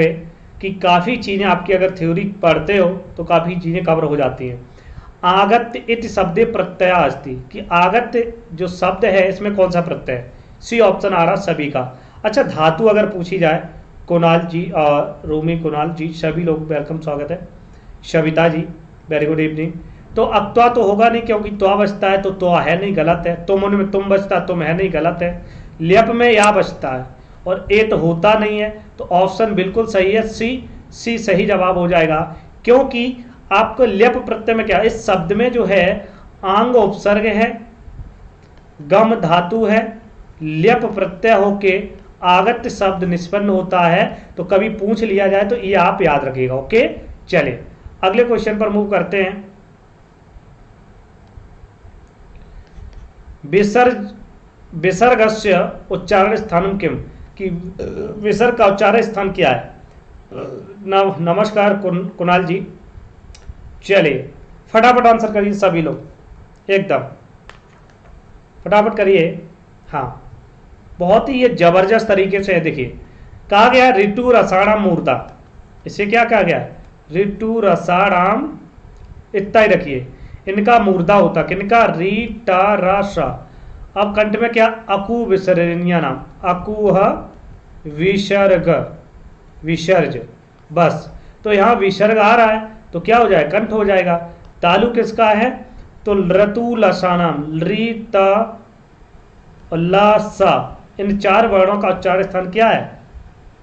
कि काफ़ी चीज़ें आपकी अगर थ्योरी पढ़ते हो तो काफ़ी चीज़ें कवर हो जाती हैं। आगत्य इति शब्दे प्रत्यय अस्ति, कि आगत्य जो शब्द है इसमें कौन सा प्रत्यय है? सी ऑप्शन आ रहा सभी का। अच्छा, धातु अगर पूछी जाए, कुणाल जी और रूमी कुणाल जी सभी लोग वेलकम, स्वागत है। शविता जी वेरी गुड इवनिंग। तो अक्त्वा तो होगा नहीं क्योंकि त्वा बचता है, तो त्वा है नहीं, गलत है। तुम में तुम बचता, तुम है नहीं, गलत है। ल्यप में या बचता है और ए तो होता नहीं है, तो ऑप्शन बिल्कुल सही है, सी सही जवाब हो जाएगा। क्योंकि आपको ल्यप प्रत्यय में क्या, इस शब्द में जो है आंग उपसर्ग है, गम धातु है, ल्यप प्रत्यय होके आगत्य शब्द निष्पन्न होता है। तो कभी पूछ लिया जाए तो ये आप याद रखिएगा। ओके, चलिए अगले क्वेश्चन पर मूव करते हैं। विसर्गस्य उच्चारण स्थानम किम, कि विसर्ग का उच्चारण स्थान क्या है? नमस्कार कुणाल जी, चलिए फटाफट आंसर करिए सभी लोग, एकदम फटाफट करिए। हाँ, बहुत ही ये जबरदस्त तरीके से है। देखिए कहा गया ऋतु रसाणाम मूर्धा, इसे क्या कहा गया? ऋतु रसाणाम, इतना ही रखिए। इनका मूर्धा होता, किनका? रीटा राशा। अब कंठ में क्या? अकु विसर्जनीय नाम, अकुह विसर्ग, विसर्ज, बस। तो यहां विसर्ग आ रहा है तो क्या हो जाएगा? कंठ हो जाएगा। तालु किसका है? तो ऋतु लसानाम, रीता लासा, इन चार वर्णों का उच्चारण स्थान क्या है?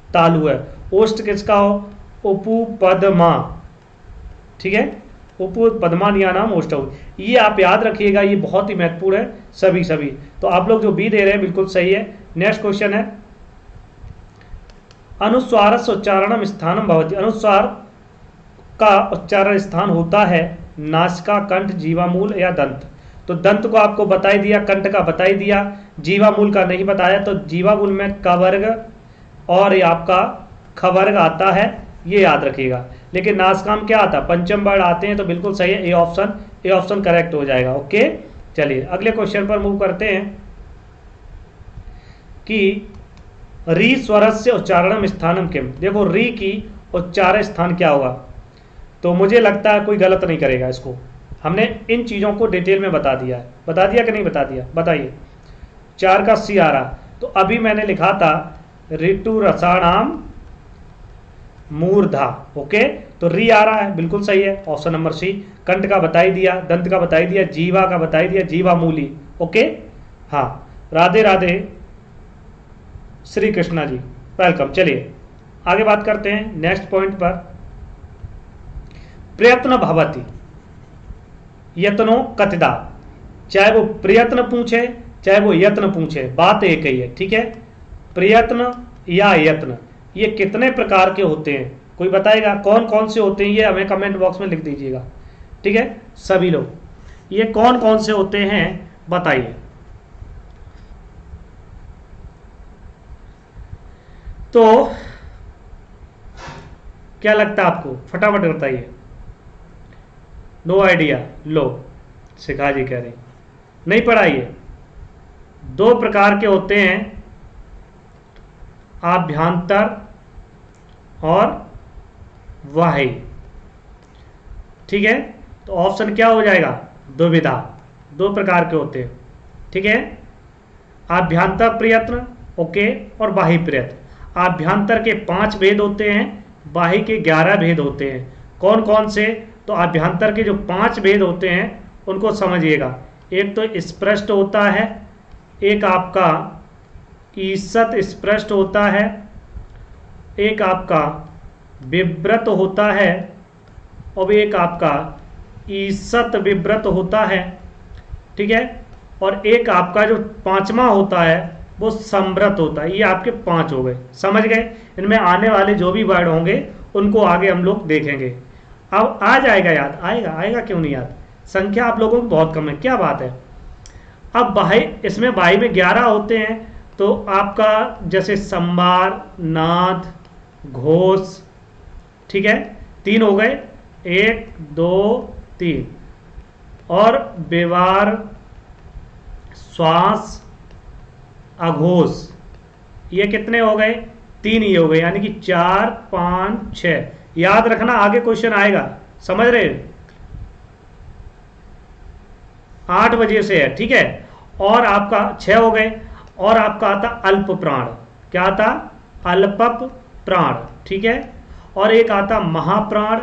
तालु है। ओष्ठ किसका हो? उपु पदमा, ठीक है, उपु पदमा नाम ओष्ठ। ये आप याद रखिएगा, ये बहुत ही महत्वपूर्ण है। सभी तो आप लोग जो बी दे रहे हैं बिल्कुल सही है। नेक्स्ट क्वेश्चन है, अनुस्वार से उच्चारणम स्थानम भवति, अनुस्वार का उच्चारण स्थान होता है नासिका, कंठ, जीवामूल या दंत। तो दंत को आपको बता ही दिया, कंठ का बता ही दिया, जीवामूल का नहीं बताया। तो जीवामूल में कवर्ग और ये आपका खवर्ग आता है, ये याद रखिएगा। लेकिन नासिका में क्या आता है? पंचम वर्ण आते हैं, तो बिल्कुल सही है, ए ऑप्शन करेक्ट हो जाएगा। ओके, चलिए अगले क्वेश्चन पर मूव करते हैं कि री स्वरस्य उच्चारणम स्थानम किम। देखो री की उच्चारण स्थान क्या होगा? तो मुझे लगता है कोई गलत नहीं करेगा इसको, हमने इन चीज़ों को डिटेल में बता दिया है। बता दिया कि नहीं बता दिया? बताइए। 4 का सी आ रहा, तो अभी मैंने लिखा था ऋतु रसाणाम मूर्धा। ओके, तो री आ रहा है, बिल्कुल सही है, ऑप्शन नंबर सी। कंठ का बता ही दिया, दंत का बता ही दिया, जीवा का बता ही दिया, जीवा मूली। ओके, हाँ, राधे राधे श्री कृष्णा जी, वेलकम। चलिए आगे बात करते हैं नेक्स्ट पॉइंट पर। प्रयत्न भवति यत्नो कतिदा, चाहे वो प्रयत्न पूछे चाहे वो यत्न पूछे, बात एक ही है, ठीक है। प्रयत्न या यत्न, ये कितने प्रकार के होते हैं? कोई बताएगा कौन कौन से होते हैं? ये हमें कमेंट बॉक्स में लिख दीजिएगा, ठीक है। सभी लोग ये कौन कौन से होते हैं बताइए। तो क्या लगता है आपको? फटाफट बताइए। नो आइडिया, लो शिखा जी कह रही नहीं पढ़ाइए। 2 प्रकार के होते हैं, आभ्यंतर और बाह्य, ठीक है। तो ऑप्शन क्या हो जाएगा? दुविधा। 2 प्रकार के होते हैं, ठीक है। आभ्यंतर प्रयत्न, ओके, और बाह्य प्रयत्न। आभ्यंतर के 5 भेद होते हैं, बाह्य के 11 भेद होते हैं। कौन कौन से? तो आभ्यंतर के जो 5 भेद होते हैं उनको समझिएगा। एक तो स्पष्ट होता है, एक आपका ईषत् स्पष्ट होता है, एक आपका विव्रत होता है, और एक आपका ईषत् विव्रत होता है, ठीक है। और एक आपका जो 5वां होता है वो संव्रत होता है। ये आपके 5 हो गए, समझ गए। इनमें आने वाले जो भी वर्ड होंगे उनको आगे हम लोग देखेंगे। अब आ जाएगा याद, आएगा क्यों नहीं याद? संख्या आप लोगों की बहुत कम है, क्या बात है। अब बाह्य, इसमें बाह्य में 11 होते हैं। तो आपका जैसे संवार, नाद, घोष, ठीक है, 3 हो गए, 1 2 3। और व्यवहार, श्वास, अघोष, ये कितने हो गए? 3 ये हो गए, यानी कि 4 5 6। याद रखना आगे क्वेश्चन आएगा, समझ रहे? 8 बजे से है, ठीक है। और आपका 6 हो गए, और आपका आता अल्प प्राण, क्या आता? अल्पप प्राण, ठीक है। और एक आता महाप्राण,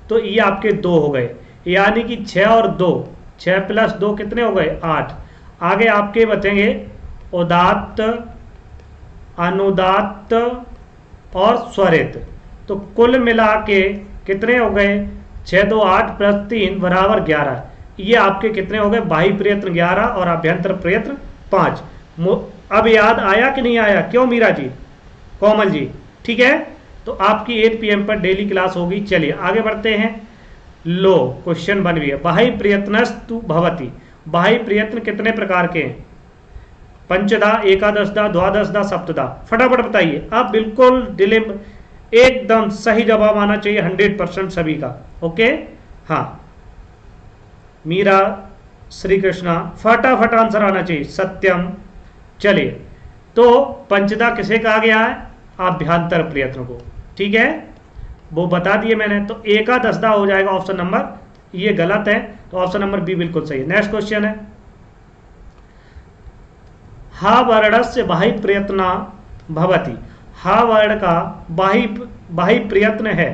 तो ये आपके 2 हो गए, यानी कि 6 और 2, 6 प्लस 2 कितने हो गए? 8। आगे आपके बचेंगे उदात्त, अनुदात्त और स्वरित। तो कुल मिला के कितने हो गए? 6 2 8 प्लस 3 बराबर 11। ये आपके कितने हो गए? बाह्य प्रयत्न 11 और आभ्यंतर प्रयत्न 5। अब याद आया कि नहीं आया? क्यों मीरा जी, कोमल जी? ठीक है, तो आपकी 8 PM पर डेली क्लास होगी। चलिए आगे बढ़ते हैं। लो क्वेश्चन बन भी है, बाह्य प्रयत्नस्तु भवति। बाह्य प्रयत्न कितने प्रकार के हैं? पंचदा, एकादशदा, द्वादशदा, सप्तदा। फटाफट बताइए आप, बिल्कुल डिलिम एकदम सही जवाब आना चाहिए 100% सभी का। ओके, हाँ मीरा, श्री कृष्णा, फटाफट आंसर आना चाहिए। सत्यम। चलिए, तो पंचदा किसे कहा गया है? आभ्यंतर प्रयत्न को, ठीक है, वो बता दिए मैंने। तो एकादशदा हो जाएगा ऑप्शन नंबर, ये गलत है, तो ऑप्शन नंबर बी बिल्कुल सही है। नेक्स्ट क्वेश्चन है, हा वर्णस्य बाह्य प्रयत्न भवति। हा वर्ण का बाह्य प्रयत्न है।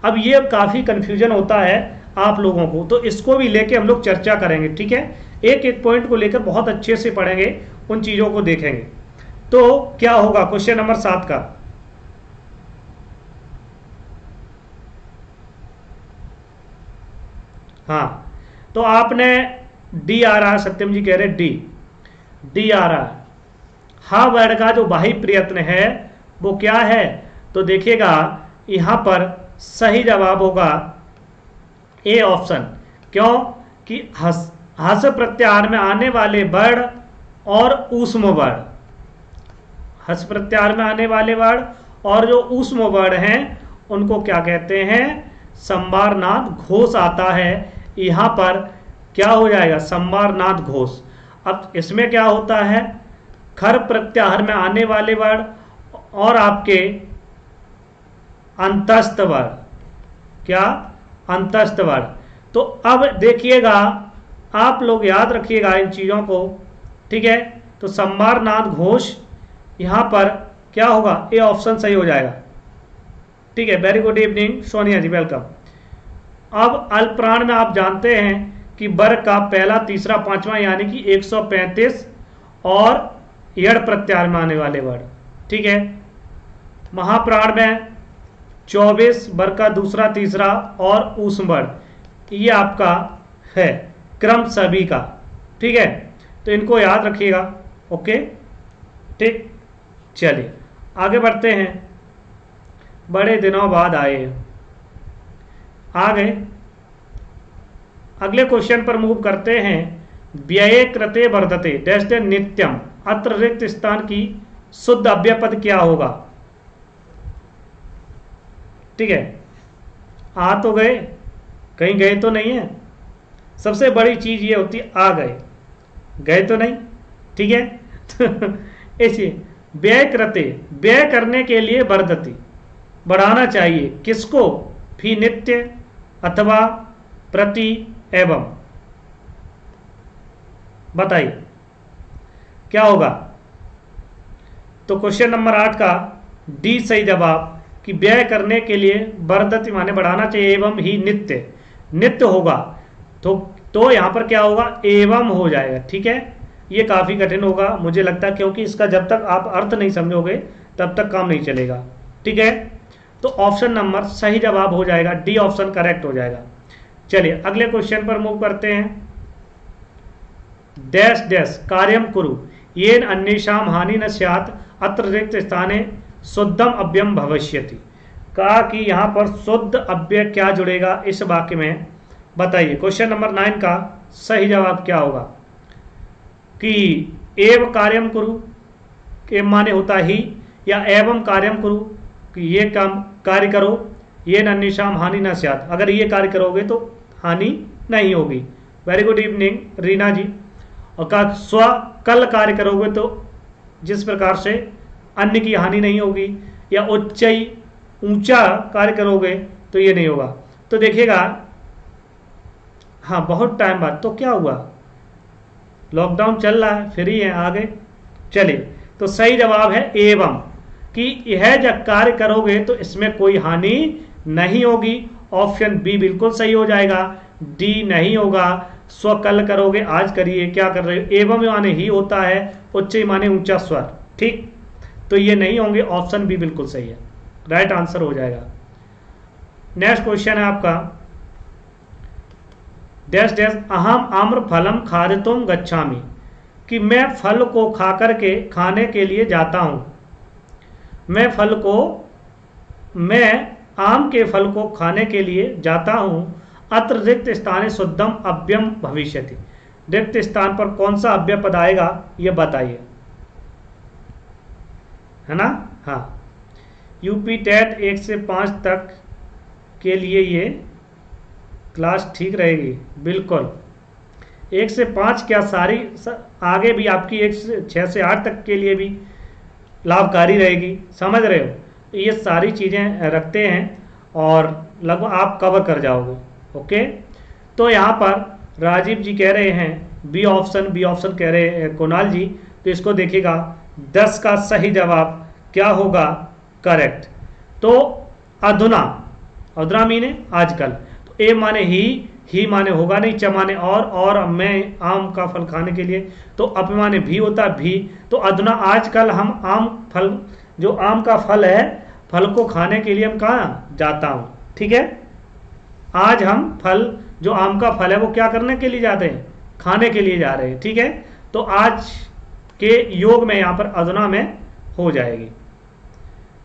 अब ये काफी कंफ्यूजन होता है आप लोगों को, तो इसको भी लेके हम लोग चर्चा करेंगे, ठीक है। एक एक पॉइंट को लेकर बहुत अच्छे से पढ़ेंगे, उन चीजों को देखेंगे। तो क्या होगा क्वेश्चन नंबर 7 का? हाँ, तो आपने डी आ रहा है, सत्यम जी कह रहे डी आ रहा है। हा वर्ण का जो बाह्य प्रयत्न है वो क्या है? तो देखिएगा यहां पर सही जवाब होगा ए ऑप्शन। क्यों कि हस प्रत्याहार में आने वाले वर्ण और ऊष्म वर्ण, हस प्रत्याहार में आने वाले वर्ण और जो ऊष्म वर्ण हैं उनको क्या कहते हैं? संवारनाद घोष आता है। यहां पर क्या हो जाएगा? संवारनाद घोष। अब इसमें क्या होता है? खर प्रत्याहार में आने वाले वर्ण और आपके अंतस्थ वर्ण, क्या? अंतस्थ वर्ण। तो अब देखिएगा, आप लोग याद रखिएगा इन चीजों को, ठीक है। तो संवारनाद घोष यहां पर क्या होगा? ए ऑप्शन सही हो जाएगा, ठीक है। वेरी गुड इवनिंग सोनिया जी, वेलकम। अब अल्पप्राण में आप जानते हैं कि वर्ग का पहला, तीसरा, पांचवा, यानी कि 135 और यड़ प्रत्याहार में आने वाले वर्ड, ठीक है। महाप्राण में 24 वर्ग का दूसरा, तीसरा और ऊष्म वर्ग, ये आपका है क्रम सभी का, ठीक है। तो इनको याद रखिएगा, ओके, ठीक। चलिए आगे बढ़ते हैं। बड़े दिनों बाद आए, आ गए। अगले क्वेश्चन पर मूव करते हैं। व्यये कृते वर्धते डैश डैश नित्यम, अत्र रिक्त स्थान की शुद्ध अव्ययपद क्या होगा? ठीक है, आ तो गए, कहीं गए तो नहीं है। सबसे बड़ी चीज ये होती है आ गए, गए तो नहीं, ठीक है। ऐसे व्यय कृते, व्यय करने के लिए वर्धती, बढ़ाना चाहिए किसको? फी नित्य अथवा प्रति एवं, बताइए क्या होगा? तो क्वेश्चन नंबर 8 का डी सही जवाब, कि व्यय करने के लिए वर्धति माने बढ़ाना चाहिए, एवं ही नित्य, नित्य होगा। तो यहां पर क्या होगा? एवं हो जाएगा, ठीक है। ये काफी कठिन होगा मुझे लगता है, क्योंकि इसका जब तक आप अर्थ नहीं समझोगे तब तक काम नहीं चलेगा, ठीक है। तो ऑप्शन नंबर सही जवाब हो जाएगा, डी ऑप्शन करेक्ट हो जाएगा। चलिए अगले क्वेश्चन पर मूव करते हैं। डैश डैश कार्यम कुरु येन अन्येषाम हानि न स्यात् अत्र रिक्त स्थाने शुद्धम अव्ययम भविष्यति। कहा कि यहां पर शुद्ध अव्यय क्या जुड़ेगा इस वाक्य में, बताइए। क्वेश्चन नंबर 9 का सही जवाब क्या होगा? कि एव कार्यम कुरु, के माने होता ही, या एवं कार्यम कुरु, कि ये काम कार्य करो, ये अन्येषाम हानि न स्यात्, अगर ये कार्य करोगे तो हानि नहीं होगी। वेरी गुड इवनिंग रीना जी। और कहा स्व कल कार्य करोगे तो जिस प्रकार से अन्य की हानि नहीं होगी, या उच्चई ऊंचा कार्य करोगे तो ये नहीं होगा। तो देखिएगा, हाँ बहुत टाइम बाद, तो क्या हुआ, लॉकडाउन चल रहा है, फ्री है, आगे चलिए। तो सही जवाब है एवं, कि यह जब कार्य करोगे तो इसमें कोई हानि नहीं होगी। ऑप्शन बी बिल्कुल सही हो जाएगा, डी नहीं होगा। स्व कल करोगे, आज करिए, क्या कर रहे हो, एवं माने ही होता है, उच्च माने ऊंचा स्वर, ठीक, तो ये नहीं होंगे, ऑप्शन बी बिल्कुल सही है, राइट आंसर हो जाएगा। नेक्स्ट क्वेश्चन है आपका, डैश डैश अहम आम्र फलम खादितुम गच्छामि, कि मैं फल को खा करके खाने के लिए जाता हूं। मैं आम के फल को खाने के लिए जाता हूं। अत्र रिक्त स्थाने शुद्धम अव्यम भविष्यति, रिक्त स्थान पर कौन सा अव्यय पद आएगा ये बताइए, है ना। हाँ, यूपी टेट 1 से 5 तक के लिए ये क्लास ठीक रहेगी, बिल्कुल 1 से 5 क्या, सारी आगे भी आपकी 1 से 6 से 8 तक के लिए भी लाभकारी रहेगी, समझ रहे हो। ये सारी चीज़ें रखते हैं और लगभग आप कवर कर जाओगे। ओके, तो यहाँ पर राजीव जी कह रहे हैं बी ऑप्शन कह रहे हैं कुणाल जी। तो इसको देखिएगा, 10 का सही जवाब क्या होगा, करेक्ट। तो अधुना मीने आजकल, तो ए माने ही माने होगा नहीं, च माने और मैं आम का फल खाने के लिए, तो अप माने भी होता भी। तो अधुना आजकल हम आम फल, जो आम का फल है, फल को खाने के लिए हम कहाँ जाता हूँ, ठीक है। आज हम फल, जो आम का फल है वो क्या करने के लिए जाते हैं, खाने के लिए जा रहे हैं, ठीक है। तो आज के योग में यहाँ पर अधुना में हो जाएगी।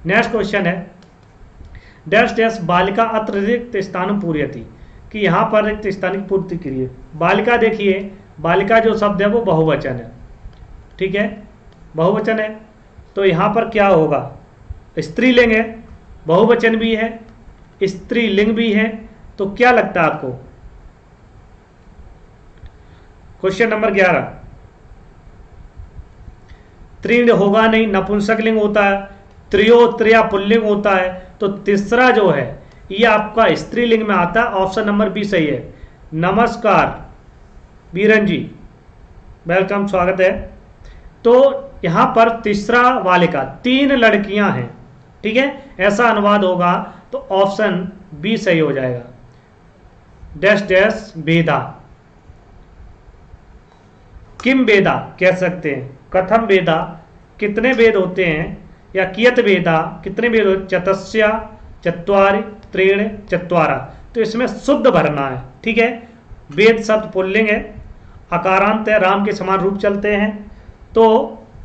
नेक्स्ट क्वेश्चन है, डैश डैश बालिका अत्र रिक्त स्थान पूर्यति, कि यहाँ पर रिक्त स्थान की पूर्ति करिए। बालिका, देखिए बालिका जो शब्द है वो बहुवचन है, ठीक है, बहुवचन है। तो यहाँ पर क्या होगा, स्त्रीलिंग है, बहुवचन भी है, स्त्रीलिंग भी है, तो क्या लगता है आपको। क्वेश्चन नंबर 11, त्रीण होगा नहीं, नपुंसकलिंग होता है, त्रिया पुल्लिंग होता है, तो तीसरा जो है ये आपका स्त्रीलिंग में आता है, ऑप्शन नंबर बी सही है। नमस्कार बीरन जी, वेलकम, स्वागत है। तो यहां पर तीसरा वाले का 3 लड़कियां हैं, ठीक है, ऐसा अनुवाद होगा, तो ऑप्शन बी सही हो जाएगा। डैश डैश वेदा, किम वेदा कह सकते हैं, कथम वेदा कितने वेद होते हैं, या कियत वेदा कितने वेद होते, चतस्या चत्वारि त्रीण चत्वारा। तो इसमें शुद्ध भरना है, ठीक है। वेद शब्द पुल्लिंग है, अकारांत है, राम के समान रूप चलते हैं, तो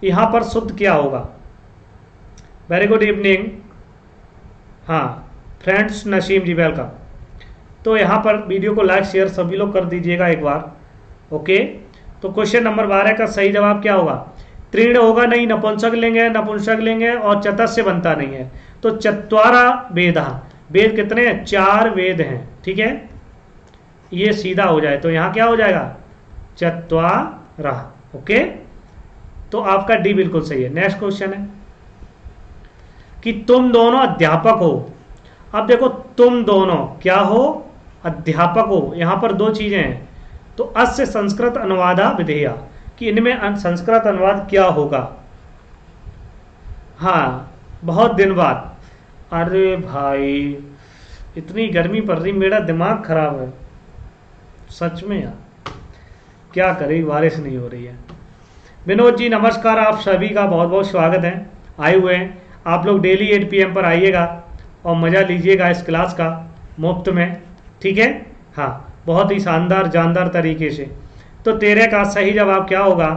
यहां पर शुद्ध क्या होगा। वेरी गुड इवनिंग, हाँ फ्रेंड्स, नसीम जी वेलकम। तो यहां पर वीडियो को लाइक शेयर सभी लोग कर दीजिएगा एक बार, ओके। तो क्वेश्चन नंबर 12 का सही जवाब क्या होगा, त्रीण होगा नहीं, नपुंसक लेंगे और चतस्य बनता नहीं है, तो चत्वारा वेदा, वेद कितने हैं, 4 वेद हैं, ठीक है, ये सीधा हो जाए तो यहां क्या हो जाएगा, चत्वारा, ओके। तो आपका डी बिल्कुल सही है। नेक्स्ट क्वेश्चन है कि तुम दोनों अध्यापक हो। अब देखो, तुम दोनों क्या हो, अध्यापक हो, यहां पर 2 चीजें हैं, तो अस्य संस्कृत अनुवादा विधेया, कि इनमें संस्कृत अनुवाद क्या होगा। हाँ, बहुत दिन बाद, अरे भाई इतनी गर्मी पड़ रही, मेरा दिमाग खराब है सच में यार, क्या करें, बारिश नहीं हो रही है। विनोद जी नमस्कार, आप सभी का बहुत बहुत स्वागत है, आए हुए हैं आप लोग। डेली 8 PM पर आइएगा और मज़ा लीजिएगा इस क्लास का मुफ्त में, ठीक है। हाँ, बहुत ही शानदार जानदार तरीके से। तो 13 का सही जवाब क्या होगा,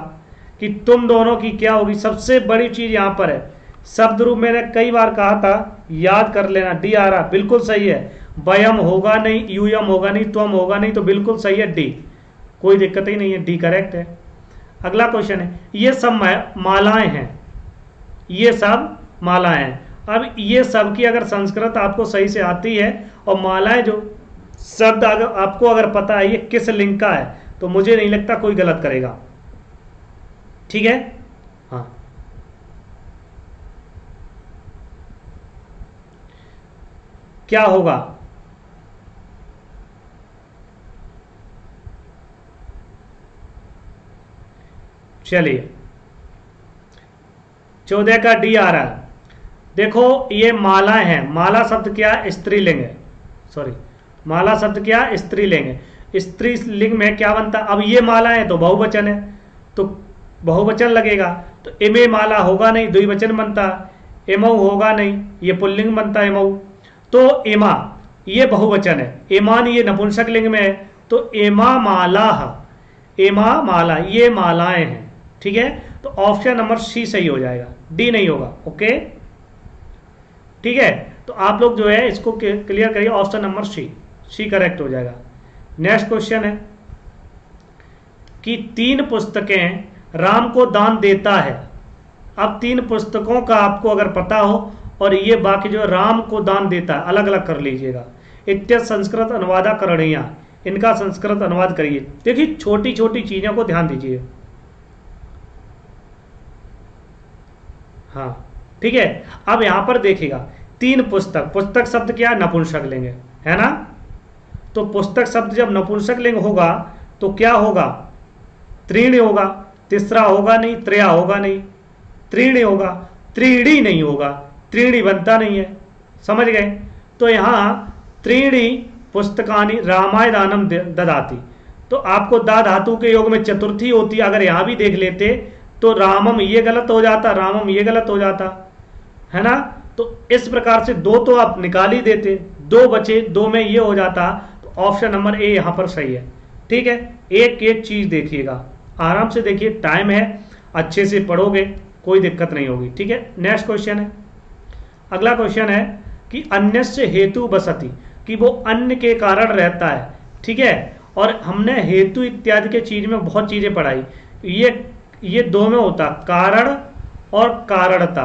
कि तुम दोनों की क्या होगी, सबसे बड़ी चीज़ यहाँ पर है शब्द रूप, मैंने कई बार कहा था, याद कर लेना, डी आ रहा, बिल्कुल सही है। वयम होगा नहीं, यूयम होगा नहीं, त्वम होगा नहीं, तो बिल्कुल सही है डी, कोई दिक्कत ही नहीं है, डी करेक्ट है। अगला क्वेश्चन है, ये सब मालाएं हैं, ये सब मालाएं हैं। अब ये सब की अगर संस्कृत आपको सही से आती है और मालाएं जो शब्द आपको अगर पता है ये किस लिंग का है, तो मुझे नहीं लगता कोई गलत करेगा, ठीक है। हाँ, क्या होगा? चलिए 14 का डी आ रहा है। देखो ये माला है, माला शब्द क्या स्त्रीलिंग है, सॉरी माला शब्द क्या स्त्रीलिंग है। स्त्रीलिंग में क्या बनता? अब ये माला है तो बहुवचन है, तो बहुवचन लगेगा, तो इमे माला होगा नहीं, द्विवचन बनता। एमऊ होगा नहीं, ये पुल्लिंग बनता एमऊ। तो एमा ये बहुवचन है, एमान ये नपुंसक लिंग में है, तो एमा माला, एमा माला ये मालाएं हैं। ठीक है, तो ऑप्शन नंबर सी सही हो जाएगा, डी नहीं होगा। ओके ठीक है, तो आप लोग जो है इसको क्लियर करिए, ऑप्शन नंबर सी करेक्ट हो जाएगा। नेक्स्ट क्वेश्चन है कि 3 पुस्तकें राम को दान देता है। अब 3 पुस्तकों का आपको अगर पता हो और ये बाकी जो राम को दान देता है अलग अलग कर लीजिएगा। इत्य संस्कृत अनुवादा करणीया, इनका संस्कृत अनुवाद करिए। देखिए छोटी छोटी चीजों को ध्यान दीजिए। हाँ ठीक है, अब यहां पर देखिएगा 3 पुस्तक, पुस्तक शब्द क्या है? नपुंसक लिंग है ना। तो पुस्तक शब्द जब नपुंसक लिंग होगा तो क्या होगा? त्रीणी होगा, तीसरा होगा नहीं, त्रया होगा नहीं, त्रीणी होगा, त्रीणी नहीं होगा, त्रीणी बनता नहीं है, समझ गए। तो यहां त्रीणी पुस्तकानि रामाय दानम ददाति, तो आपको दा धातु के योग में चतुर्थी होती, अगर यहां भी देख लेते तो रामम ये गलत हो जाता, रामम ये गलत हो जाता है ना। तो इस प्रकार से 2 तो आप निकाल ही देते, 2 बचे, 2 में ये हो जाता, तो ऑप्शन नंबर ए यहां पर सही है। ठीक है, एक एक चीज देखिएगा, आराम से देखिए, टाइम है, अच्छे से पढ़ोगे कोई दिक्कत नहीं होगी। ठीक है, नेक्स्ट क्वेश्चन है, अगला क्वेश्चन है कि अन्यस्य हेतु बसति, कि वो अन्य के कारण रहता है। ठीक है, और हमने हेतु इत्यादि के चीज में बहुत चीजें पढ़ाई, ये 2 में होता कारण और कारणता,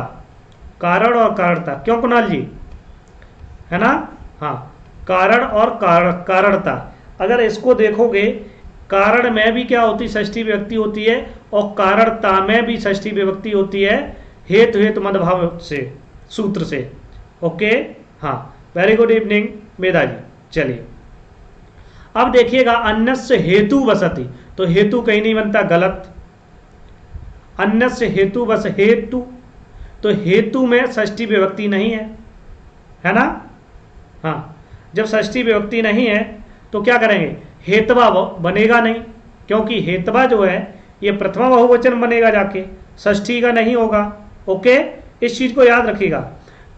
कारण और कारणता, क्यों कुणाल जी, है ना। हाँ, कारण और कारणता, अगर इसको देखोगे कारण में भी क्या होती, षष्ठी विभक्ति होती है, और कारणता में भी षष्ठी विभक्ति होती है, हेतु हेतु मदभाव से, सूत्र से। ओके हाँ, वेरी गुड इवनिंग मेधा जी। चलिए अब देखिएगा अन्यस्य हेतु बसति, तो हेतु कहीं नहीं बनता, गलत। अन्यस्य हेतु बस हेतु, तो हेतु में षष्ठी विभक्ति नहीं है ना। हाँ, जब षष्ठी विभक्ति नहीं है तो क्या करेंगे, हेतवा बनेगा नहीं, क्योंकि हेतवा जो है ये प्रथमा बहुवचन बनेगा जाके, षष्ठी का नहीं होगा। ओके, इस चीज को याद रखिएगा।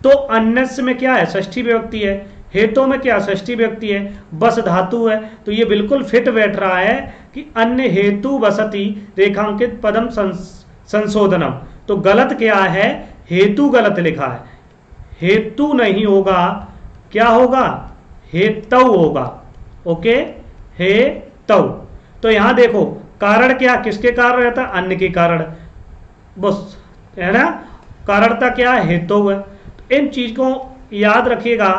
तो अन्यस्य में क्या है, षष्ठी विभक्ति है, हेतु में क्या षष्ठी विभक्ति है, बस धातु है, तो ये बिल्कुल फिट बैठ रहा है कि अन्य हेतु बसति रेखांकित पदम संशोधनम। तो गलत क्या है, हेतु गलत लिखा है, हेतु नहीं होगा, क्या होगा, हेतु होगा। ओके, हेतु। तो यहां देखो कारण क्या, किसके कारण रहता है, अन्य के कारण, बस है ना। कारणता क्या है, हेतु है। तो इन चीज को याद रखिएगा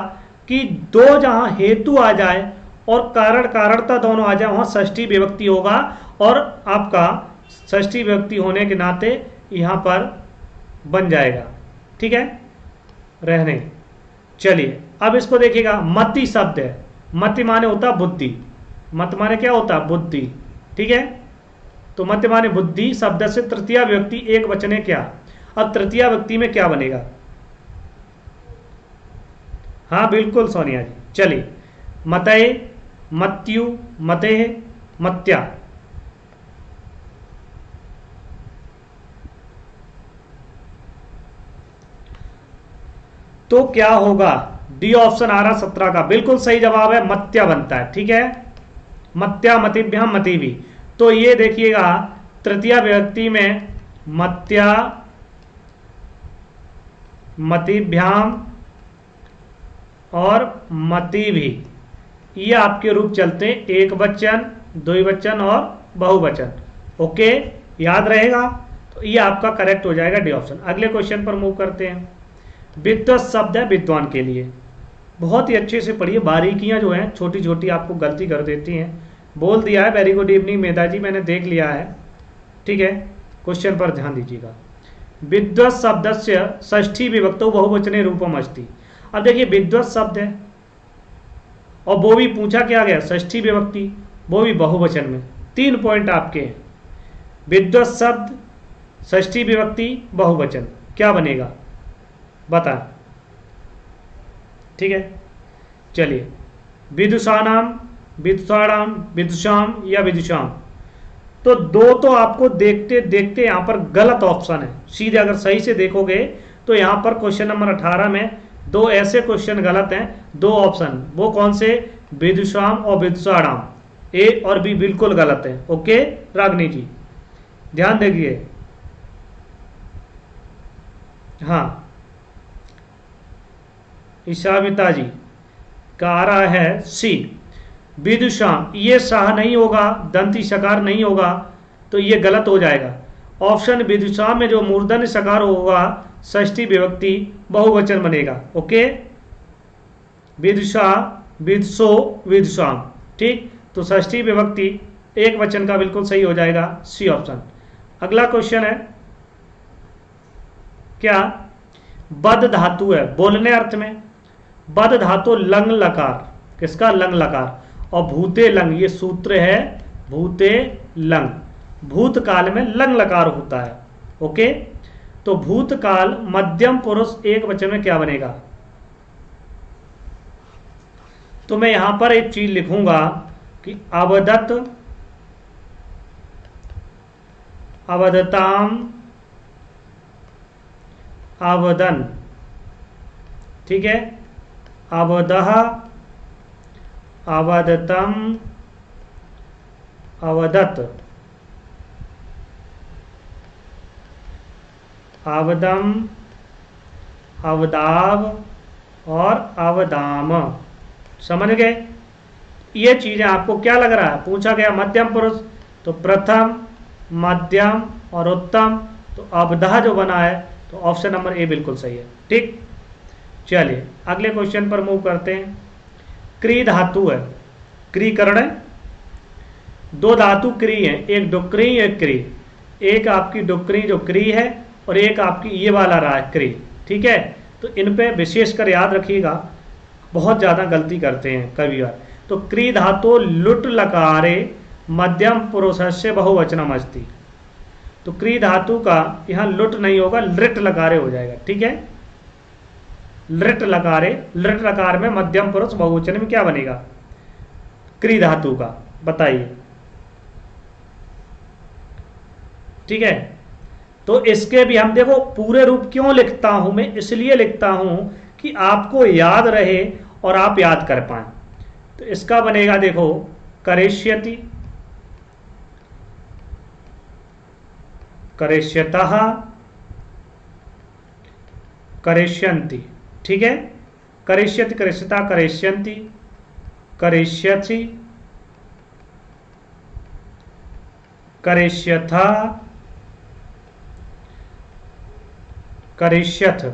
कि 2 जहां हेतु आ जाए और कारण कारणता दोनों आ जाए, वहां षष्ठी विभक्ति होगा, और आपका षष्ठी विभक्ति होने के नाते यहां पर बन जाएगा। ठीक है, रहने। चलिए अब इसको देखिएगा, मति शब्द है, मति माने होता बुद्धि, मत माने क्या होता, बुद्धि। ठीक है, तो मत माने बुद्धि शब्द से तृतीया विभक्ति एक वचने क्या। अब तृतीया विभक्ति में क्या बनेगा, हाँ बिल्कुल सोनिया जी। चलिए, मतये, मत्यु, मते, मत्या। तो क्या होगा, डी ऑप्शन आ रहा 17 का, बिल्कुल सही जवाब है, मत्या बनता है। ठीक है, मत्या मतिभ्याम मतिभि। तो ये देखिएगा तृतीया विभक्ति में मत्या मतिभ्याम और मतिभि, ये आपके रूप चलते हैं, एक वचन, द्विवचन और बहुवचन। ओके, याद रहेगा, तो ये आपका करेक्ट हो जाएगा, डी ऑप्शन। अगले क्वेश्चन पर मूव करते हैं। विद्वत शब्द है विद्वान के लिए, बहुत ही अच्छे से पढ़िए, बारीकियां जो हैं छोटी छोटी आपको गलती कर देती हैं। बोल दिया है, वेरी गुड इवनिंग मेधा जी, मैंने देख लिया है। ठीक है, क्वेश्चन पर ध्यान दीजिएगा। विद्वत शब्द से षष्ठी विभक्तौ बहुवचने रूपम अस्ति। अब देखिए विद्वत शब्द है, और वो भी पूछा क्या गया, षष्ठी विभक्ति, वो भी बहुवचन में। 3 पॉइंट आपके हैं। विद्वत शब्द, षष्ठी विभक्ति, बहुवचन, क्या बनेगा बता। ठीक है, चलिए। विदुषाणाम, विदुषाणाम, विदुषाम या विदुषाम, तो दो तो आपको देखते देखते यहां पर गलत ऑप्शन है। सीधे अगर सही से देखोगे तो यहां पर क्वेश्चन नंबर 18 में 2 ऐसे क्वेश्चन गलत हैं, 2 ऑप्शन। वो कौन से, विदुषाम और विदुषाणाम, ए और बी बिल्कुल गलत है। ओके रागनी जी, ध्यान देखिए। हाँ, ईशाविता जी का आ रहा है सी, विदुषाम। ये शाह नहीं होगा, दंती सकार नहीं होगा, तो ये गलत हो जाएगा। ऑप्शन विदुषाम में जो मूर्धन्य सकार होगा, षष्ठी विभक्ति, बहुवचन बनेगा। ओके, विदुषा, विदुषो, विदुषाम। ठीक, तो षष्ठी विभक्ति एक वचन का बिल्कुल सही हो जाएगा, सी ऑप्शन। अगला क्वेश्चन है क्या, बद धातु है बोलने अर्थ में। बद धातु लंग लकार, किसका, लंग लकार, और भूते लंग, ये सूत्र है भूते लंग। भूतकाल में लंग लकार होता है। ओके, तो भूतकाल मध्यम पुरुष एक वचन में क्या बनेगा। तो मैं यहां पर एक चीज लिखूंगा कि अवदत, अवदताम, अवदन। ठीक है, अवदह, अवदतम, अवदत, अवदम, अवदाव और अवदाम। समझ गए। ये चीजें आपको क्या लग रहा है, पूछा गया मध्यम पुरुष, तो प्रथम, मध्यम और उत्तम, तो अवधा जो बना है, तो ऑप्शन नंबर ए बिल्कुल सही है। ठीक, चलिए अगले क्वेश्चन पर मूव करते हैं। क्री धातु है, क्री करण है, 2 धातु क्री है, एक डुक्री एक क्री। एक आपकी डुक्री जो क्री है और एक आपकी ये वाला रहा है क्री। ठीक है, तो इन पे विशेषकर याद रखिएगा, बहुत ज़्यादा गलती करते हैं कई बार। तो क्री धातु लुट लकारे मध्यम पुरुषस्य बहुवचनम अस्ति। तो क्री धातु का यहाँ लुट नहीं होगा, लृट लकारे हो जाएगा। ठीक है, लृट लकारे, लृट लकार में मध्यम पुरुष बहुवचन में क्या बनेगा, क्री धातु का, बताइए। ठीक है, तो इसके भी हम देखो पूरे रूप क्यों लिखता हूं मैं, इसलिए लिखता हूं कि आपको याद रहे और आप याद कर पाए। तो इसका बनेगा देखो, करिष्यति, करिष्यतः, करिष्यन्ति। ठीक है, करिष्यति, करिष्यता, करिष्यन्ति, करिष्यसि, करिष्यथा, करिष्यथ।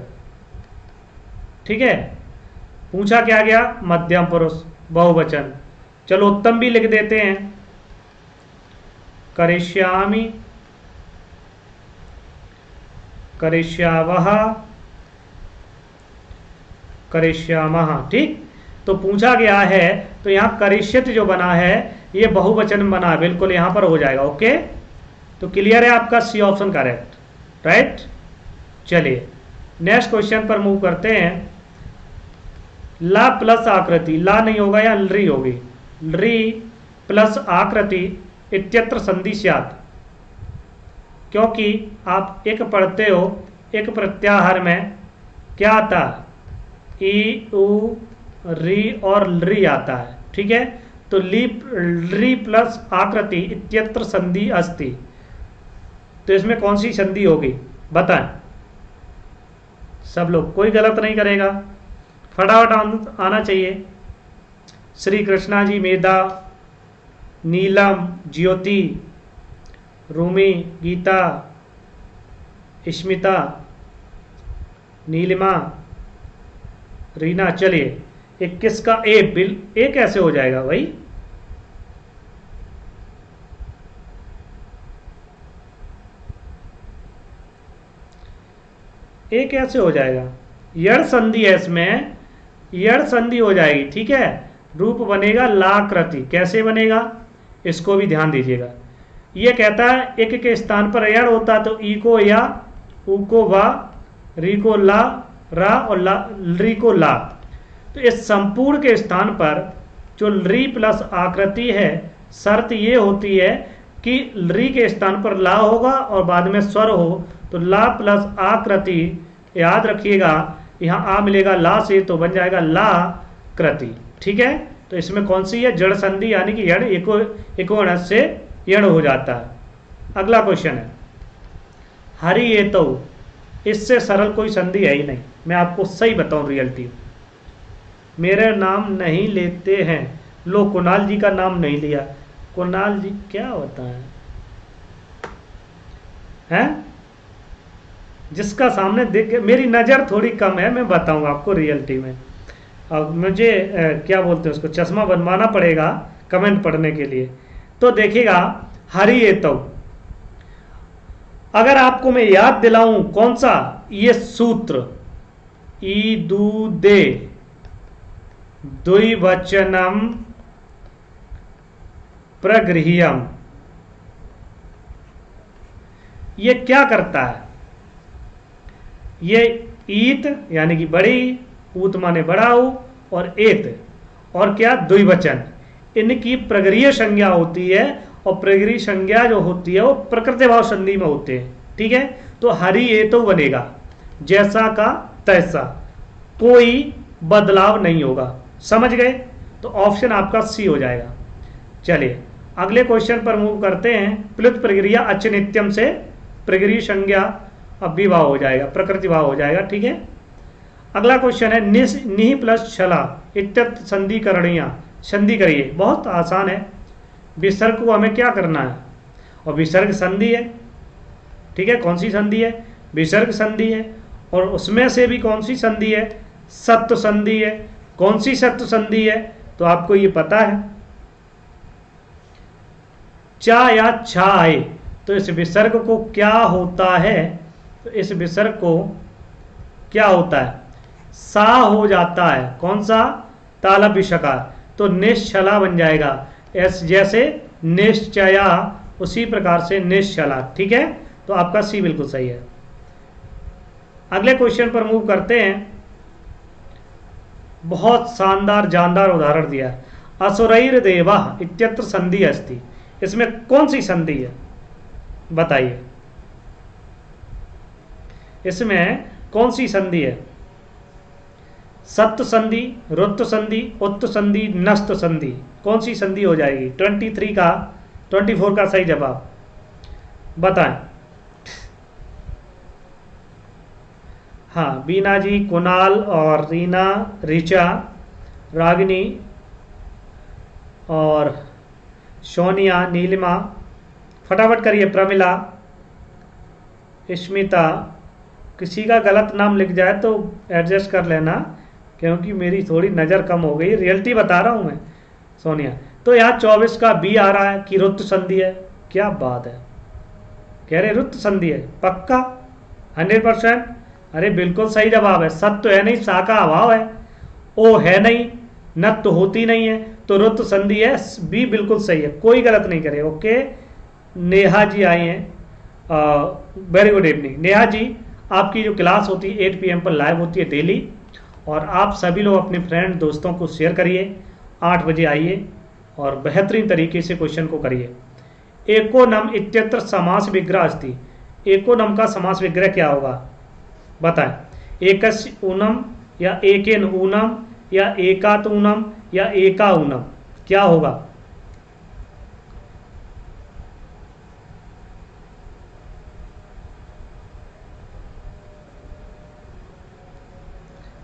ठीक है, पूछा क्या गया, मध्यम पुरुष बहुवचन। चलो उत्तम भी लिख देते हैं, करिष्यामि, करिष्यावः, करिष्यामः। ठीक, तो पूछा गया है, तो यहां करिष्यत जो बना है ये बहुवचन बना है, बिल्कुल यहां पर हो जाएगा। ओके, तो क्लियर है आपका, सी ऑप्शन करेक्ट, राइट। चलिए नेक्स्ट क्वेश्चन पर मूव करते हैं। ला प्लस आकृति, ला नहीं होगा या लरी होगी, लरी प्लस आकृति इत्यत्र संधि स्यात्। क्योंकि आप एक पढ़ते हो, एक प्रत्याहार में क्या आता है, ई, उ, री और लरी आता है। ठीक है, तो ली प्लस आकृति इत्यत्र संधि अस्ति, तो इसमें कौन सी संधि होगी बताएं सब लोग, कोई गलत नहीं करेगा, फटाफट आना चाहिए। श्री कृष्णा जी, मेधा, नीलम, ज्योति, रूमी, गीता, स्मिता, नीलिमा, रीना। चलिए 21 का ए, बिल ए कैसे हो जाएगा भाई, ए कैसे हो जाएगा, यड़ संधि है इसमें, यड़ संधि हो जाएगी। ठीक है, रूप बनेगा लाकृति। कैसे बनेगा इसको भी ध्यान दीजिएगा। ये कहता है एक के स्थान पर यण होता तो ई को या, उ को वा, री को ला, रा और री को ला। तो इस संपूर्ण के स्थान पर जो री प्लस आकृति है, शर्त ये होती है कि री के स्थान पर ला होगा और बाद में स्वर हो, तो ला प्लस आकृति, याद रखिएगा यहाँ आ मिलेगा ला से तो बन जाएगा ला कृति। ठीक है, तो इसमें कौन सी है, जड़ संधि, यानी कि यण एको से यण हो जाता है। अगला क्वेश्चन है हरि ये तो, इससे सरल कोई संधि है ही नहीं। मैं आपको सही बताऊं रियलिटी, मेरे नाम नहीं लेते हैं। लो कुणाल जी का नाम नहीं लिया। कुणाल जी क्या होता है हैं? जिसका सामने देख के, मेरी नज़र थोड़ी कम है, मैं बताऊंगा आपको रियलिटी में। अब मुझे क्या बोलते हैं उसको, चश्मा बनवाना पड़ेगा कमेंट पढ़ने के लिए। तो देखिएगा हरि ये तो, अगर आपको मैं याद दिलाऊं कौन सा, ये सूत्र ई दू दे द्विवचनम प्रगृह्यम, ये क्या करता है, ये ईत यानी कि बड़ी, ऊत माने बड़ा हो, और एत और क्या द्विवचन, इनकी प्रगृह्य संज्ञा होती है। और प्रगृह्य संज्ञा जो होती है वो प्रकृति भाव संधि में होते हैं। ठीक है, तो हरि ये तो बनेगा जैसा का तैसा, कोई बदलाव नहीं होगा। समझ गए? तो ऑप्शन आपका सी हो जाएगा। चलिए अगले क्वेश्चन पर मूव करते हैं। प्लुत प्रक्रिया अच्छ नित्यम से प्रगृह्य संज्ञा अभिभाव हो जाएगा, प्रकृति भाव हो जाएगा। ठीक है, अगला क्वेश्चन है निहि प्लस छला इत्यर्थ संधि करणीय, संधि करिए। बहुत आसान है, विसर्ग को हमें क्या करना है, और विसर्ग संधि है। ठीक है, कौन सी संधि है, विसर्ग संधि है। और उसमें से भी कौन सी संधि है, सत्व संधि है। कौन सी सत्व संधि है, तो आपको ये पता है, चा या छा आए तो इस विसर्ग को क्या होता है, तो इस विसर्ग को क्या होता है, सा हो जाता है। कौन सा, तालव्य विषकार, तो निश्चला बन जाएगा। जैसे निश्चया उसी प्रकार से निश्चला। ठीक है, तो आपका सी बिल्कुल सही है। अगले क्वेश्चन पर मूव करते हैं। बहुत शानदार जानदार उदाहरण दिया है। असुरैर देवा इत्यत्र संधि अस्ति, इसमें कौन सी संधि है बताइए, इसमें कौन सी संधि है, सत्व संधि, रुत्व संधि, उत्त संधि, नस्त संधि, कौन सी संधि हो जाएगी? 24 का सही जवाब बताएं। हाँ, बीना जी, कुणाल और रीना, ऋचा, रागिनी और सोनिया, नीलिमा, फटाफट करिए। प्रमिला, स्मिता, किसी का गलत नाम लिख जाए तो एडजस्ट कर लेना, क्योंकि मेरी थोड़ी नज़र कम हो गई, रियलिटी बता रहा हूँ मैं। सोनिया, तो यहाँ 24 का बी आ रहा है कि रुत्व संधि है। क्या बात है, कह रहे रुत्व संधि है, पक्का 100%? अरे बिल्कुल सही जवाब है। सत्व तो है नहीं, सा का अभाव है, ओ है नहीं, नत तो होती नहीं है, तो रुत्व संधि है। बी बिल्कुल सही है, कोई गलत नहीं करे। ओके, नेहा जी आई हैं, very good evening Neha ji. आपकी जो क्लास होती है 8 PM पर लाइव होती है डेली, और आप सभी लोग अपने फ्रेंड दोस्तों को शेयर करिए। 8 बजे आइए और बेहतरीन तरीके से क्वेश्चन को करिए। एकोनम इत्यत्र समास विग्रह अस्ति, एकोनम का समास विग्रह क्या होगा बताएं। एकस्य ऊनम या एकेन ऊनम या एकात ऊनम या एका ऊनम, क्या होगा?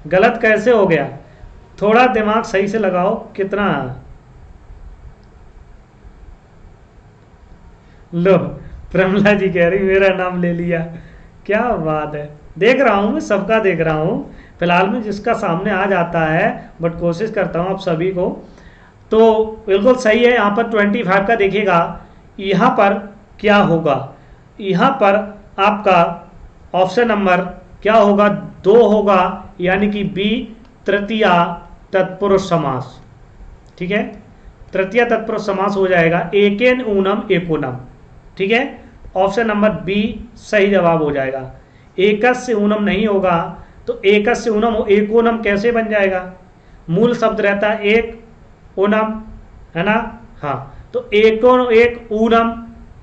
गलत कैसे हो गया, थोड़ा दिमाग सही से लगाओ। कितना लो, प्रमला जी कह रही मेरा नाम ले लिया, क्या बात है। देख रहा हूं मैं, सबका देख रहा हूं, फिलहाल में जिसका सामने आ जाता है, बट कोशिश करता हूं आप सभी को। तो बिल्कुल सही है। यहाँ पर 25 का देखिएगा, यहाँ पर क्या होगा, यहाँ पर आपका ऑप्शन नंबर क्या होगा, 2 होगा, यानी कि बी तृतीया तत्पुरुष समास। ठीक है। तृतीय तत्पुरुष समास हो जाएगा एकेन ऊनम एकोनम, ठीक है। ऑप्शन नंबर बी सही जवाब हो जाएगा। एकस्य ऊनम नहीं होगा तो एकस्य ऊनम एकोनम कैसे बन जाएगा? मूल शब्द रहता है एक ऊनम, है ना। हाँ, तो एकोन एक ऊनम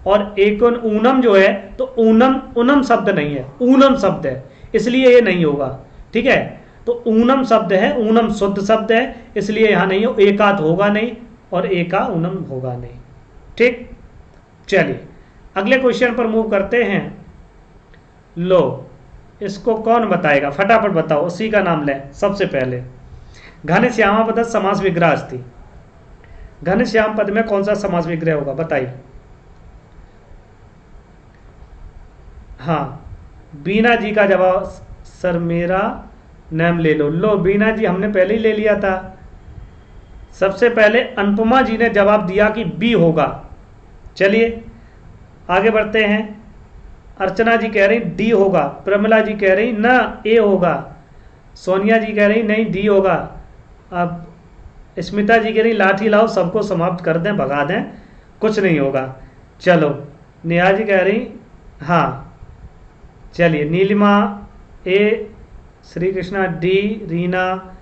और एकोन ऊनम जो है तो ऊनम ऊनम शब्द नहीं है, ऊनम शब्द है, इसलिए ये नहीं होगा, ठीक है। तो ऊनम शब्द है, ऊनम शुद्ध शब्द है, इसलिए यहां नहीं हो, एकात होगा नहीं और एका ऊनम होगा नहीं, ठीक। चलिए अगले क्वेश्चन पर मूव करते हैं। लो, इसको कौन बताएगा? फटाफट बताओ, उसी का नाम लें सबसे पहले। घन श्यामा पद समास विग्रह अस्ति। घन श्याम पद में कौन सा समास विग्रह होगा बताइए। हाँ, बीना जी का जवाब। सर मेरा नाम ले लो। लो बीना जी हमने पहले ही ले लिया था। सबसे पहले अनुपमा जी ने जवाब दिया कि बी होगा। चलिए आगे बढ़ते हैं। अर्चना जी कह रही डी होगा, प्रमिला जी कह रही ना ए होगा, सोनिया जी कह रही नहीं डी होगा। अब स्मिता जी कह रही लाठी लाओ सबको समाप्त कर दें, भगा दें, कुछ नहीं होगा। चलो नेहा जी कह रही हाँ। चलिए Nilima A, Shri Krishna D, Reena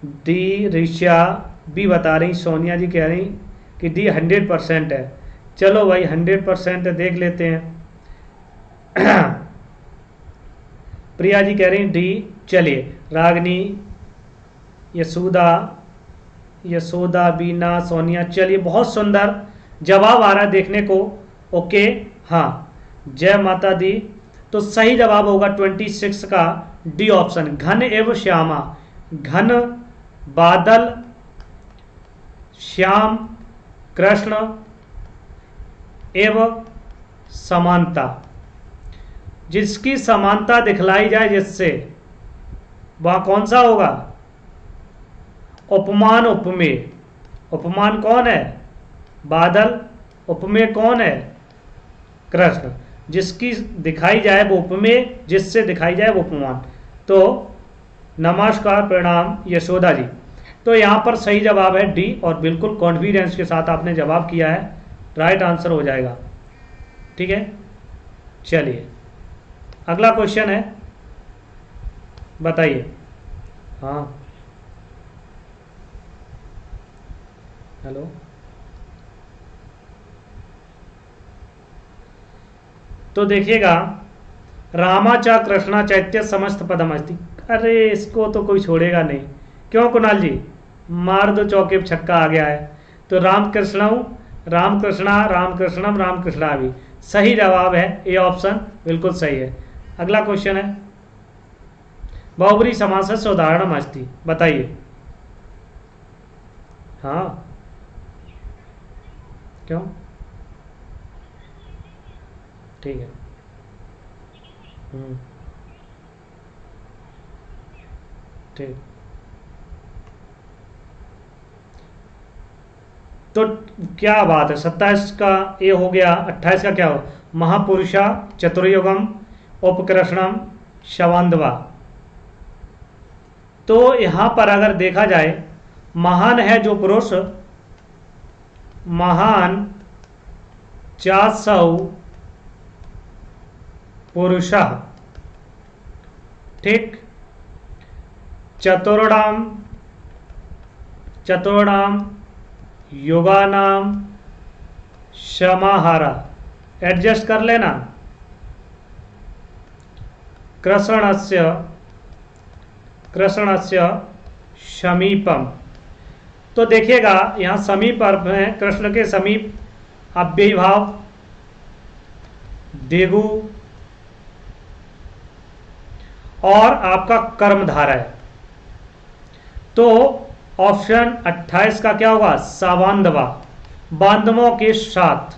D, Risha B बता रही, सोनिया जी कह रही कि डी 100% है। चलो भाई 100% है, देख लेते हैं। प्रिया जी कह रही डी। चलिए रागनी, यशोदा, बीना, सोनिया, चलिए बहुत सुंदर जवाब आ रहा है देखने को। ओके हाँ, जय माता दी। तो सही जवाब होगा 26 का डी ऑप्शन, घन एवं श्यामा। घन बादल, श्याम कृष्ण एवं समानता, जिसकी समानता दिखलाई जाए जिससे, वह कौन सा होगा? उपमान उपमेय। उपमान कौन है? बादल। उपमेय कौन है? कृष्ण। जिसकी दिखाई जाए वो उपमेय, जिससे दिखाई जाए वो उपमान। तो नमस्कार प्रणाम यशोदा जी। तो यहां पर सही जवाब है डी और बिल्कुल कॉन्फिडेंस के साथ आपने जवाब किया है, राइट आंसर हो जाएगा, ठीक है। चलिए अगला क्वेश्चन है, बताइए। हाँ हेलो, तो देखिएगा रामाचा कृष्णा चैत्य समस्त पदमस्ति। अरे इसको तो कोई छोड़ेगा नहीं, क्यों कुणाल जी? मार दो चौके पे छक्का आ गया है। तो रामकृष्णम रामकृष्णा रामकृष्णम रामकृष्णा भी सही जवाब है, ए ऑप्शन बिल्कुल सही है। अगला क्वेश्चन है बहुब्री समासस्य उदाहरणम अस्ति, बताइए। हाँ क्यों? ठीक है। ठीक, तो क्या बात है, 27 का ये हो गया, 28 का क्या हो? महापुरुषा चतुर्युगम उपकृष्णम शवांदवा। तो यहां पर अगर देखा जाए, महान है जो पुरुष, महान 400 पुरुष, ठीक। चतुर्णाम युगानाम समाहारा, एडजस्ट कर लेना। कृष्णस्य समीपम। तो देखिएगा यहां समीप अर्थ में कृष्ण के समीप अव्ययी भाव, देगु और आपका कर्मधारा है। तो ऑप्शन 28 का क्या होगा? सबांधवा, बांधवों के साथ।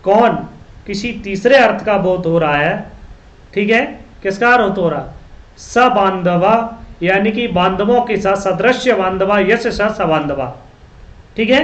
कौन? किसी तीसरे अर्थ का बोध हो रहा है, ठीक है। किसका अर्थ हो रहा? सबांधवा, यानी कि बांधवों के साथ, सदृश्य बांधवा, यश सबांधवा, ठीक है।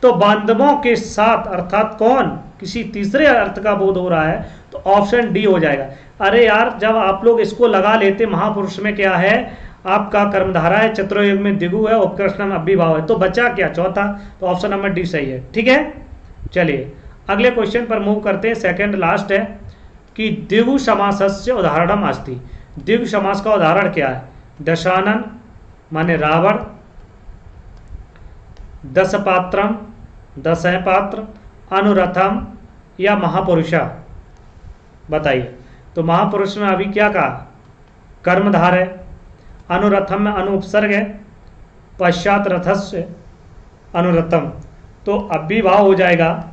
तो बांधवों के साथ अर्थात कौन? किसी तीसरे अर्थ का बोध हो रहा है, तो ऑप्शन डी हो जाएगा। अरे यार, जब आप लोग इसको लगा लेते, महापुरुष में क्या है? आपका कर्मधारा है, चतुर्युग में दिगु है, उपकृष्ण अभिभाव है, तो बचा क्या चौथा, तो ऑप्शन नंबर डी सही है। ठीक है, चलिए अगले क्वेश्चन पर मूव करते हैं, सेकंड लास्ट है कि दिगु समासस्य उदाहरणम अस्ति। दिगु समास का उदाहरण क्या है? दशानन माने रावण, दस पात्रम दस है पात्र, अनुरथम या महापुरुषा, बताइए। तो महापुरुष में अभी क्या कहा? कर्मधार है, अनुरथम में अनु उपसर्ग है, पश्चात रथस्य अनुरथम, तो अभिभाव हो जाएगा।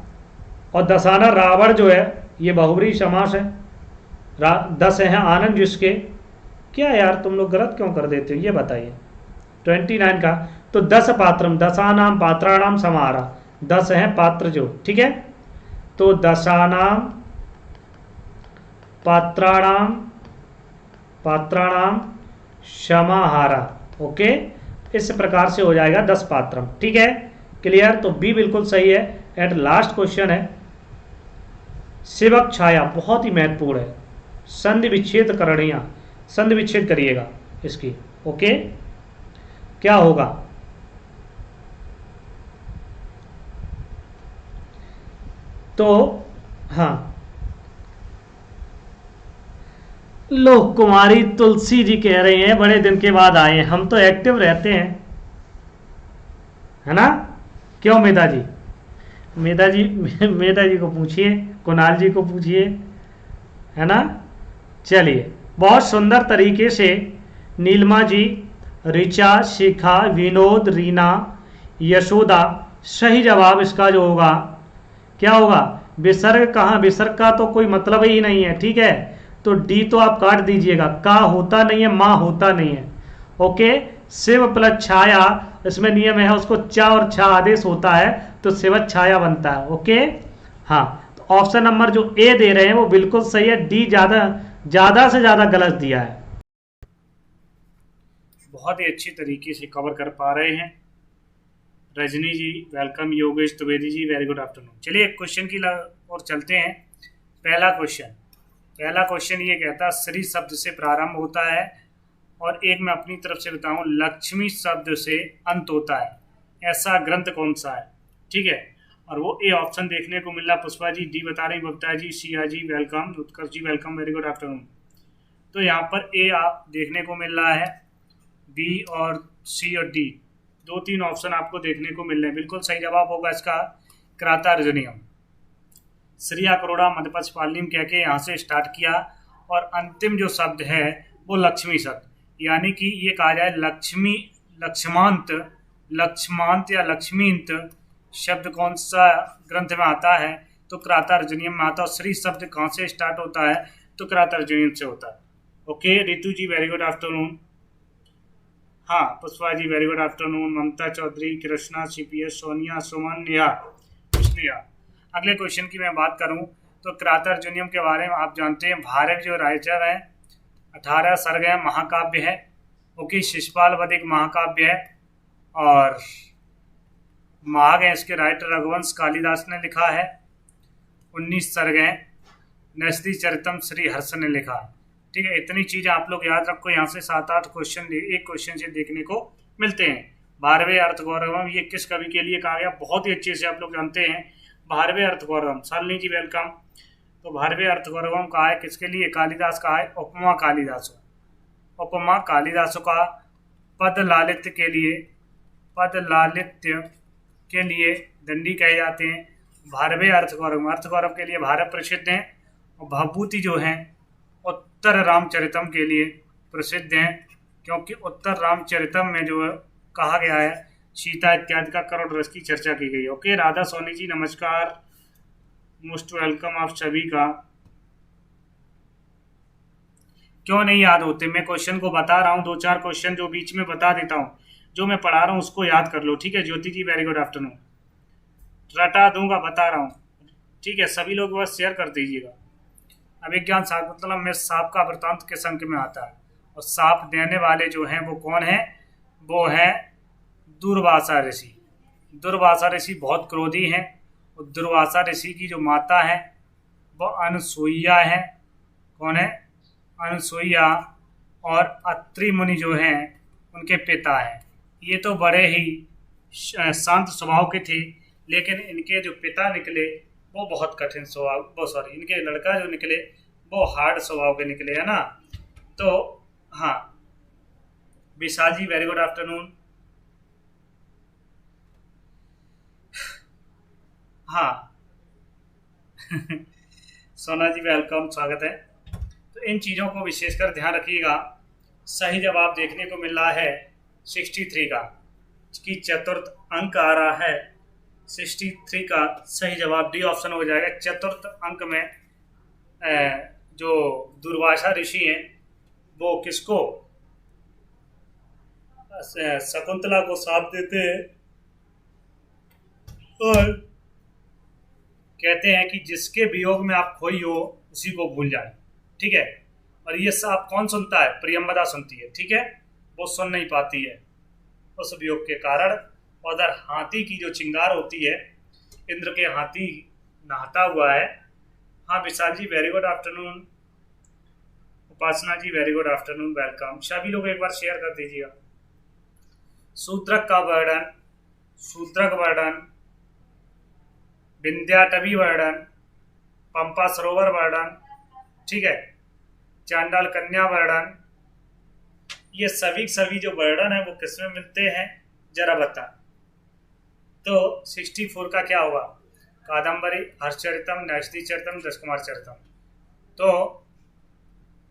और दसाना रावण जो है ये बहुब्रीहि समास है, दस है आनंद जिसके, क्या यार तुम लोग गलत क्यों कर देते हो ये बताइए। 29 का तो दस पात्रम, दसानाम पात्राणाम समाहारा, 10 है पात्र जो, ठीक है। तो दशानाम पात्राणाम पात्राणाम समाहारा, ओके, इस प्रकार से हो जाएगा 10 पात्रम। ठीक है, क्लियर, तो बी बिल्कुल सही है। एंड लास्ट क्वेश्चन है सेवक छाया, बहुत ही महत्वपूर्ण है, संधि विच्छेद करणीय, संधि विच्छेद करिएगा इसकी, ओके। क्या होगा? तो हाँ, लो कुमारी तुलसी जी कह रहे हैं बड़े दिन के बाद आए हैं, हम तो एक्टिव रहते हैं, है ना? क्यों मेधा जी? मेधा जी को पूछिए, कुणाल जी को पूछिए, है ना? चलिए, बहुत सुंदर तरीके से नीलमा जी, ऋचा, शिखा, विनोद, रीना, यशोदा, सही जवाब इसका जो होगा क्या होगा? विसर्ग। कहाँ विसर्ग का तो कोई मतलब ही नहीं है, ठीक है, तो डी तो आप काट दीजिएगा, का होता नहीं है, माँ होता नहीं है, ओके। शिव प्लस छाया, इसमें नियम है उसको चा और छा आदेश होता है तो शिव छाया बनता है, ओके। हाँ, तो ऑप्शन नंबर जो ए दे रहे हैं वो बिल्कुल सही है, डी ज्यादा से ज्यादा गलत दिया है। बहुत ही अच्छी तरीके से कवर कर पा रहे हैं रजनी जी, welcome. Yogesh Dwivedi ji, very good afternoon. चलिए एक क्वेश्चन की और चलते हैं। पहला क्वेश्चन ये कहता है श्री शब्द से प्रारंभ होता है और एक मैं अपनी तरफ से बताऊं लक्ष्मी शब्द से अंत होता है, ऐसा ग्रंथ कौन सा है? ठीक है, और वो ए ऑप्शन देखने को मिल रहा पुष्पा जी, डी बता रही बबता जी, सिया जी वेलकम, उत्कर्ष जी वेलकम, वेरी गुड आफ्टरनून। तो यहाँ पर ए आप देखने को मिल रहा है, बी और सी और डी, 2-3 ऑप्शन आपको देखने को मिल रहे हैं। बिल्कुल सही जवाब होगा इसका क्रातार्जुनियम। श्रिया करोड़ा मध्यपक्ष पालिम कह के यहाँ से स्टार्ट किया और अंतिम जो शब्द है वो लक्ष्मी शब्द, यानी कि ये कहा जाए लक्ष्मी, लक्ष्मांत या लक्ष्मींत शब्द कौन सा ग्रंथ में आता है? तो क्रातार्जुनियम में आता है। श्री शब्द कहाँ से स्टार्ट होता है? तो क्रातार्जुनियम से होता है, ओके। रितु जी वेरी गुड आफ्टरनून। हाँ, Pushpa ji very good afternoon, ममता चौधरी, कृष्णा, सीपीएस, सोनिया, सुमन, नेहा, कृष्णिया। अगले क्वेश्चन की मैं बात करूं तो क्रातार्जुनियम के बारे में आप जानते हैं भारत जो राइटर है 18 सर्ग है, महाकाव्य है, ओके। शिशुपाल वध एक महाकाव्य है और माघ है, इसके राइटर रघुवंश कालिदास ने लिखा है। 19 सर्ग है, नस्ती चरितम श्री हर्ष ने लिखा है। ठीक है, इतनी चीजें आप लोग याद रखो, यहाँ से 7-8 क्वेश्चन एक क्वेश्चन से देखने को मिलते हैं। 12वें अर्थ गौरवम ये किस कवि के लिए कहा गया? बहुत ही अच्छे से आप लोग जानते हैं, 12वें अर्थ गौरवम। शालिनी जी वेलकम। तो 12वें अर्थ गौरवम कहा है किसके लिए? कालिदास का है, उपमा कालिदास, उपमा कालिदासों का पद लालित्य के लिए दंडी कहे जाते हैं। 12वें अर्थ गौरव के लिए भारत प्रसिद्ध हैं और भभूति जो है उत्तर रामचरितम के लिए प्रसिद्ध हैं, क्योंकि उत्तर रामचरितम में जो कहा गया है सीता इत्यादि का करोड़ रस की चर्चा की गई है, ओके। राधा सोनी जी नमस्कार, मोस्ट वेलकम आप सभी का। क्यों नहीं याद होते? मैं क्वेश्चन को बता रहा हूँ, 2-4 क्वेश्चन जो बीच में बता देता हूँ, जो मैं पढ़ा रहा हूँ उसको याद कर लो, ठीक है। ज्योति जी वेरी गुड आफ्टरनून। रटा दूंगा, बता रहा हूँ, ठीक है। सभी लोग बस शेयर कर दीजिएगा। अभिज्ञान साप मतलब में सांप का वृतांत के संख्य में आता है और सांप देने वाले जो हैं वो कौन है? वो है दुर्वासा ऋषि। दुर्वासा ऋषि बहुत क्रोधी हैं और दुर्वासा ऋषि की जो माता है वो अनुसुईया है। कौन है? अनुसुईया। और अत्रि मुनि जो हैं उनके पिता हैं। ये तो बड़े ही शांत स्वभाव के थे, लेकिन इनके जो पिता निकले वो बहुत कठिन स्वभाव, वो सॉरी इनके लड़का जो निकले वो हार्ड स्वभाव के निकले, है ना। तो हाँ, विशाल जी वेरी गुड आफ्टरनून। हाँ सोना जी वेलकम, स्वागत है। तो इन चीज़ों को विशेषकर ध्यान रखिएगा। सही जवाब देखने को मिल रहा है 63 का, कि चतुर्थ अंक आ रहा है 63 का सही जवाब डी ऑप्शन हो जाएगा। चतुर्थ अंक में जो दुर्वासा ऋषि हैं वो किसको, शकुंतला को साथ देते हैं और कहते हैं कि जिसके वियोग में आप खोई हो उसी को भूल जाए, ठीक है। और ये सब कौन सुनता है, प्रियंवदा सुनती है, ठीक है। वो सुन नहीं पाती है उस वियोग के कारण। और उधर हाथी की जो चिंगार होती है, इंद्र के हाथी नहाता हुआ है। हाँ विशाल जी वेरी गुड आफ्टरनून। उपासना जी वेरी गुड आफ्टरनून, वेलकम। सभी लोग एक बार शेयर कर दीजिएगा। शूद्रक का वर्णन, शूद्रक वर्णन, विंध्याटवी वर्णन, पंपा सरोवर वर्णन, ठीक है, चांडाल कन्या वर्णन, ये सभी जो वर्णन है वो किसमें मिलते हैं जरा बता। तो 64 का क्या होगा, कादम्बरी, हर्षचरितम, नैष्ठी चरितम, दशकुमार चरितम। तो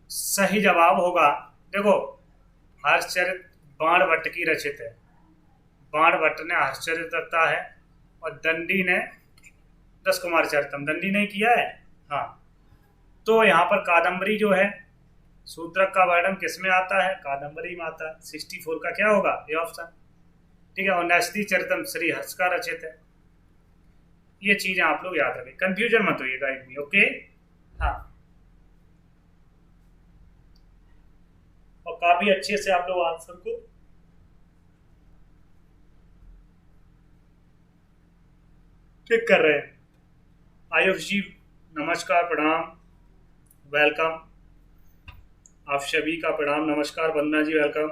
सही जवाब होगा, देखो हर्षचरित बाण भट्ट की रचित है, बाण भट्ट ने हर्षचरित रचा है और दंडी ने दशकुमार चरितम, दंडी ने किया है। हाँ, तो यहाँ पर कादम्बरी जो है, शूद्रक का वर्णन किसमें आता है, कादम्बरी में आता है। 64 का क्या होगा, ये ऑप्शन, ठीक है। और नैष्ठी चरितम श्री हर्ष का रचित है। ये चीजें आप लोग याद रखें, कंफ्यूजन मत होइएगा एक भी, ओके। हाँ, और काफी अच्छे से आप लोग आंसर को टिक कर रहे हैं। आयुष जी नमस्कार, प्रणाम, वेलकम। आप सभी का प्रणाम, नमस्कार। वंदना जी वेलकम।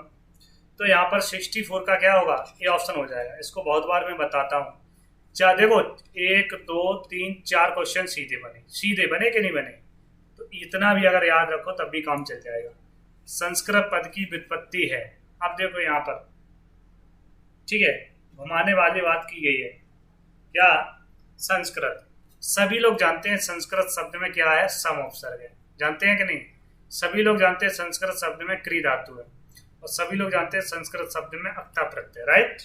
तो यहाँ पर 64 का क्या होगा, ये ऑप्शन हो जाएगा। इसको बहुत बार मैं बताता हूँ। चाहे देखो 1 2 3 4 क्वेश्चन सीधे बने कि नहीं बने, तो इतना भी अगर याद रखो तब भी काम चल जाएगा। संस्कृत पद की व्युत्पत्ति है, अब देखो यहाँ पर, ठीक है, घुमाने वाली बात की गई है। क्या, संस्कृत, सभी लोग जानते हैं संस्कृत शब्द में क्या है, सम उपसर्ग है, जानते हैं कि नहीं। सभी लोग जानते हैं संस्कृत शब्द में क्री धातु है, और सभी लोग जानते हैं संस्कृत शब्द में अक्ता प्रत्यय, राइट।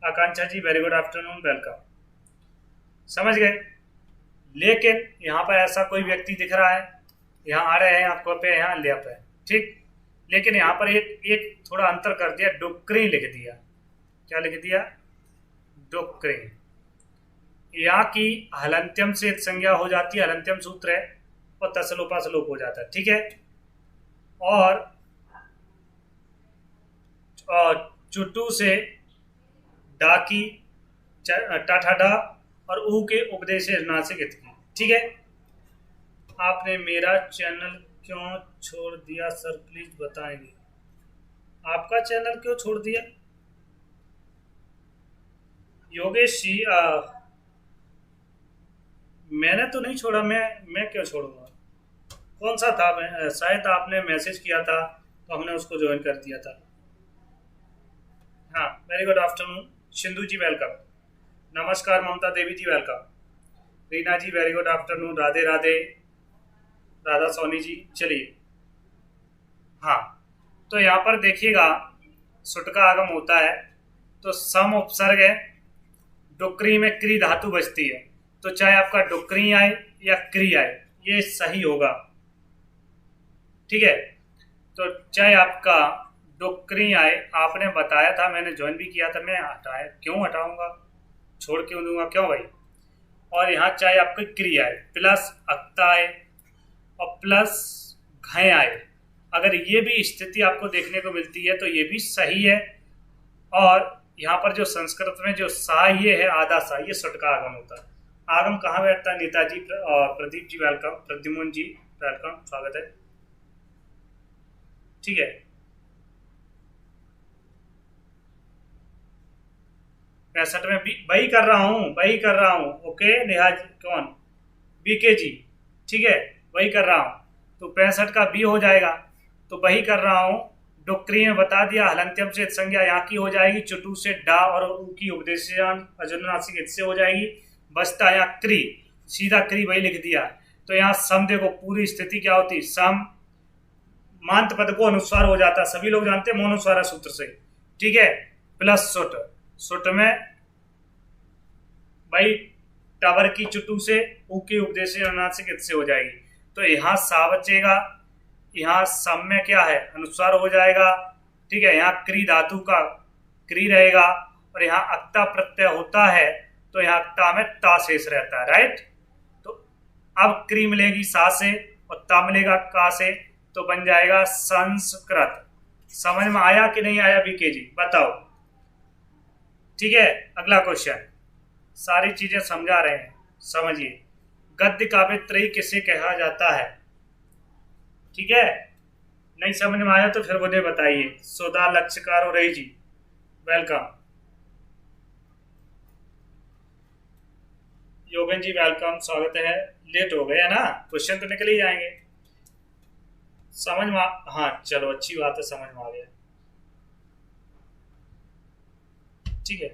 आकांक्षा जी वेरी गुड आफ्टरनून, वेलकम, समझ गए। लेकिन यहाँ पर ऐसा कोई व्यक्ति दिख रहा है, यहाँ आ रहे हैं आपको पे, यहाँ ले पे, ठीक। लेकिन यहाँ पर एक थोड़ा अंतर कर दिया, डुक्री लिख दिया। क्या लिख दिया, डुक्री। यहाँ की हलंत्यम से संज्ञा हो जाती है, हलंत्यम सूत्र है, और तसलोपासलोप हो जाता है, ठीक है। और चुट्टू से डाकी, टाठाडा, और ऊ के उपदेश नासिक इतकी, ठीक है। आपने मेरा चैनल क्यों छोड़ दिया सर, प्लीज बताएंगे। आपका चैनल क्यों छोड़ दिया योगेश जी? मैंने तो नहीं छोड़ा, मैं क्यों छोड़ूंगा, कौन सा था, शायद आपने मैसेज किया था तो हमने उसको ज्वाइन कर दिया था। हाँ very good afternoon, Sindhu ji welcome, नमस्कार। Mamta Devi ji welcome, Reena ji very good afternoon, Radhe Radhe, Radha Soni ji. चलिए, हाँ, तो यहाँ पर देखिएगा सुट का आगम होता है, तो सम उपसर्ग है, डुक्री में क्री धातु बचती है, तो चाहे आपका डुक्री आए या क्री आए ये सही होगा, ठीक है। तो चाहे आपका डुक्री आए, आपने बताया था, मैंने ज्वाइन भी किया था, मैं हटाया क्यों, हटाऊंगा, छोड़ क्यों दूंगा, क्यों भाई। और यहाँ चाहे आपकी क्री आए, प्लस अक्ता आए और प्लस घय आए, अगर ये भी स्थिति आपको देखने को मिलती है तो ये भी सही है। और यहाँ पर जो संस्कृत में जो सा ये है, आधा सा, ये सुट का आगम होता है। आगम कहाँ बैठता है, नेताजी, प्रदीप जी वेलकम, प्रद्युमन जी वेलकम, स्वागत है, ठीक है। 65 में वही कर रहा हूँ। ओके लिहाज कौन, बीके जी, ठीक है, वही कर रहा हूँ। तो 65 का बी हो जाएगा, तो वही कर रहा हूँ। डुक्री में बता दिया, हलंत्यम से संज्ञा यहाँ की हो जाएगी, चुटू से डा और ऊ की उपदेशान अजुनासिक इससे हो जाएगी। बचता यहाँ क्री, सीधा क्री वही लिख दिया। तो यहाँ सम देखो, पूरी स्थिति क्या होती, सम मांत पद को अनुस्वार हो जाता, सभी लोग जानते हैं मोनुस्वारा सूत्र से, ठीक है। प्लस सुट, सुट में भाई टावर की चुटू से ऊ की उपदेश अनुनासिक से हो जाएगी। तो यहाँ सा बचेगा, यहाँ सम में क्या है, अनुस्वार हो जाएगा, ठीक है। यहाँ क्री धातु का क्री रहेगा, और यहाँ अक्ता प्रत्यय होता है, तो यहाँ अक्ता में ता शेष रहता है, राइट। तो अब क्री मिलेगी सा से और ता मिलेगा का से, तो बन जाएगा संस्कृत। समझ में आया कि नहीं आया बीके जी, बताओ, ठीक है। अगला क्वेश्चन, सारी चीजें समझा रहे हैं, समझिए। गद्य काव्य त्रयी किसे कहा जाता है, ठीक है। नहीं समझ में आया तो फिर मुझे बताइए। सुधा लक्ष्यकारो रही जी, वेलकम। योगन जी वेलकम, स्वागत है। लेट हो गया ना, क्वेश्चन तो निकल ही जाएंगे। समझ में, हाँ चलो अच्छी बात है, समझ में आ गया, ठीक है।